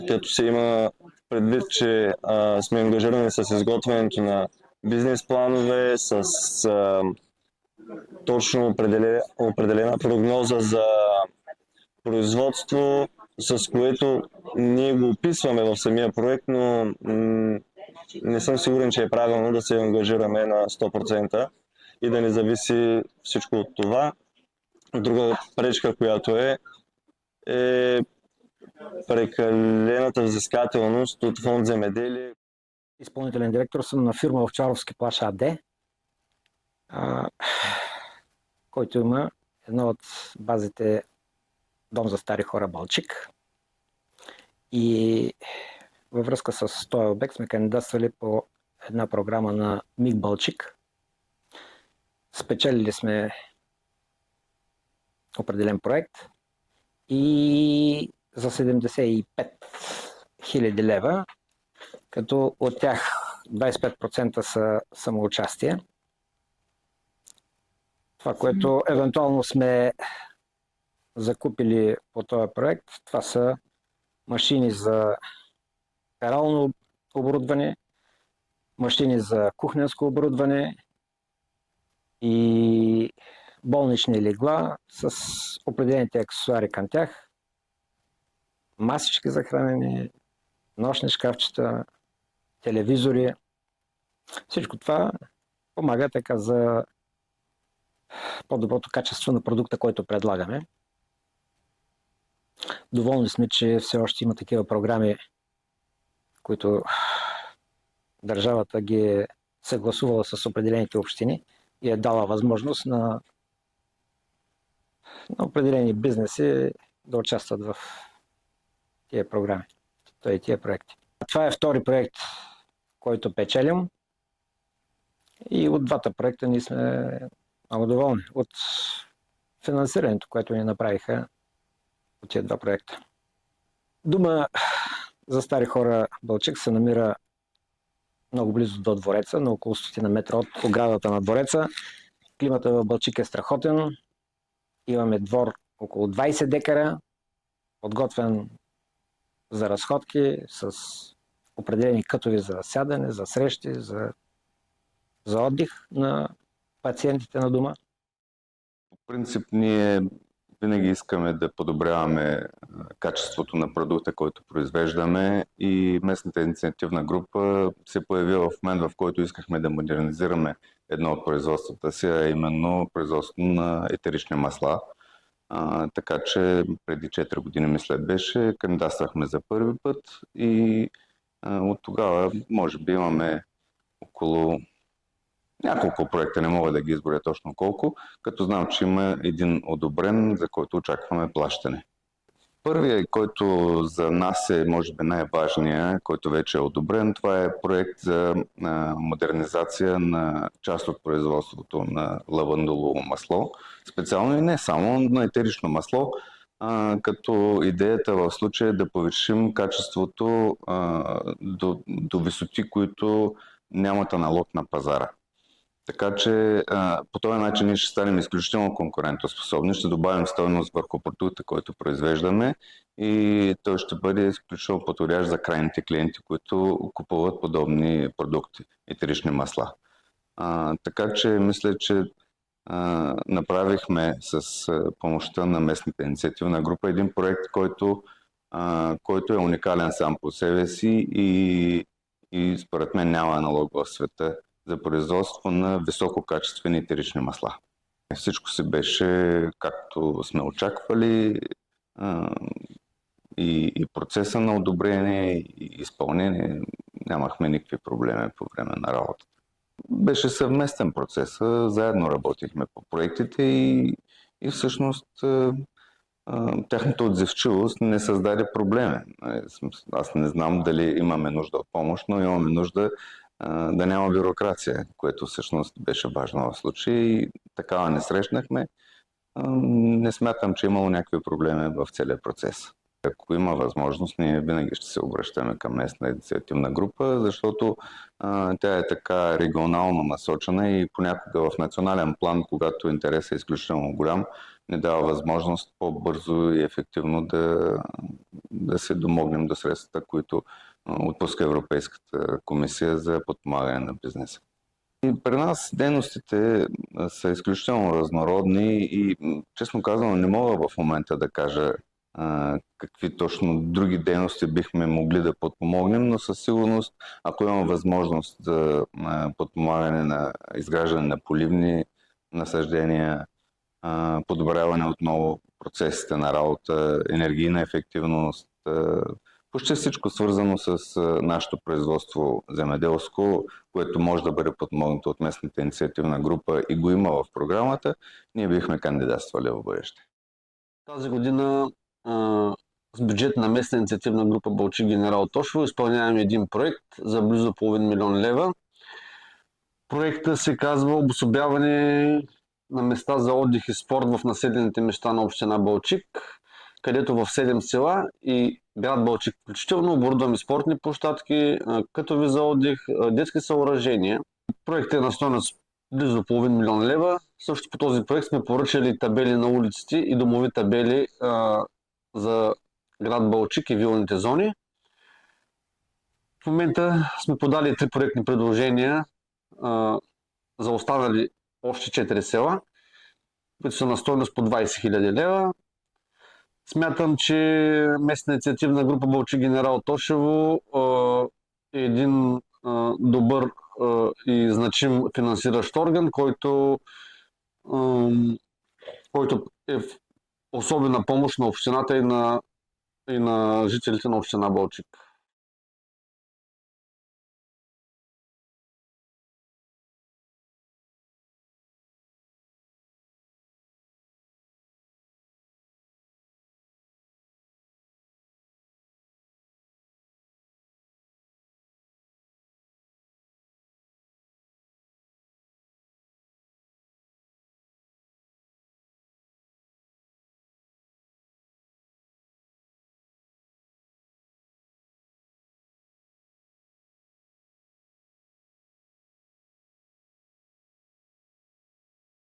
Като се има предвид, че сме ангажирани с изготвянето на бизнес планове, с точно определена прогноза за производство, с което ние го описваме в самия проект, но не съм сигурен, че е правилно да се ангажираме на 100% и да не зависи всичко от това. Друга пречка, която е прекалената взискателност от фонд земеделие. Изпълнителен директор съм на фирма Овчаровски плаш АД, който има една от базите Дом за стари хора Балчик. И във връзка с този обект сме кандидатствали по една програма на МИГ Балчик. Спечелили сме определен проект и за 75 000 лева, като от тях 25% са самоучастие. Това, което евентуално сме закупили по този проект, това са машини за перално оборудване, машини за кухненско оборудване и болнични легла с определените аксесуари към тях, масички за хранене, нощни шкафчета, телевизори. Всичко това помага така за по-доброто качество на продукта, който предлагаме. Доволни сме, че все още има такива програми, които държавата ги е съгласувала с определените общини и е дала възможност на определени бизнеси да участват в тия програми, т.е. тия проекти. Това е втори проект, който печелим, и от двата проекта ние сме много доволни от финансирането, което ни направиха от тези два проекта. Дома за стари хора Балчик се намира много близо до двореца, на около 100 метра от оградата на двореца. Климата в Балчик е страхотен. Имаме двор около 20 декара, подготвен за разходки, с определени кътови за сядане, за срещи, за отдих на пациентите на дома. По принцип ние винаги искаме да подобряваме качеството на продукта, който произвеждаме, и местната инициативна група се появи в момент, в който искахме да модернизираме едно от производствата си, а именно производство на етерични масла. Така че преди 4 години, мисля, беше, кандидатствахме за първи път и от тогава може би имаме около няколко проекта, не мога да ги изборя точно колко, като знам, че има един одобрен, за който очакваме плащане. Първият, който за нас е, може би, най-важният, който вече е одобрен, това е проект за модернизация на част от производството на лавандулово масло. Специално и не само на етерично масло, като идеята в случая е да повишим качеството до висоти, които нямат аналог на пазара. Така че по този начин ние ще станем изключително конкурентоспособни, ще добавим стойност върху продукта, който произвеждаме, и той ще бъде изключително подходящ за крайните клиенти, които купуват подобни продукти, етерични масла. Така че мисля, че направихме с помощта на местната инициативна група един проект, който е уникален сам по себе си и според мен няма аналог в света за производство на висококачествени етерични масла. Всичко си беше както сме очаквали, и процеса на одобрение и изпълнение нямахме никакви проблеми по време на работата. Беше съвместен процес, заедно работихме по проектите и всъщност тяхната отзивчивост не създаде проблеми. Аз не знам дали имаме нужда от помощ, но имаме нужда да няма бюрокрация, което всъщност беше важно в случая, и такава не срещнахме. Не смятам, че имало някакви проблеми в целия процес. Ако има възможност, ние винаги ще се обръщаме към местна инициативна група, защото тя е така регионално насочена и понякога в национален план, когато интересът е изключително голям, не дава възможност по-бързо и ефективно да се домогнем до средствата, които отпуска Европейската комисия за подпомагане на бизнеса. И при нас дейностите са изключително разнородни и, честно казано, не мога в момента да кажа какви точно други дейности бихме могли да подпомогнем, но със сигурност, ако имам възможност за подпомагане на изграждане на поливни насаждения, подобряване отново процесите на работа, енергийна ефективност, почти всичко свързано с нашето производство земеделско, което може да бъде подпомогнато от местната инициативна група и го има в програмата, ние бихме кандидатствали в бъдеще. Тази година с бюджет на местна инициативна група Балчик Генерал Тошево изпълняваме един проект за близо половин милион лева. Проектът се казва обособяване на места за отдих и спорт в населените места на община Балчик, където в 7 села и град Балчик включително оборудваме спортни площадки, кътови за отдих, детски съоръжения. Проектът е на стойност близо половин милион лева. Също по този проект сме поръчали табели на улиците и домови табели за град Балчик и вилните зони. В момента сме подали 3 проектни предложения за останали още 4 села, които са на стойност по 20 000 лева. Смятам, че местна инициативна група Балчик Генерал Тошево е един добър и значим финансиращ орган, който е в особена помощ на общината и на жителите на община Балчик.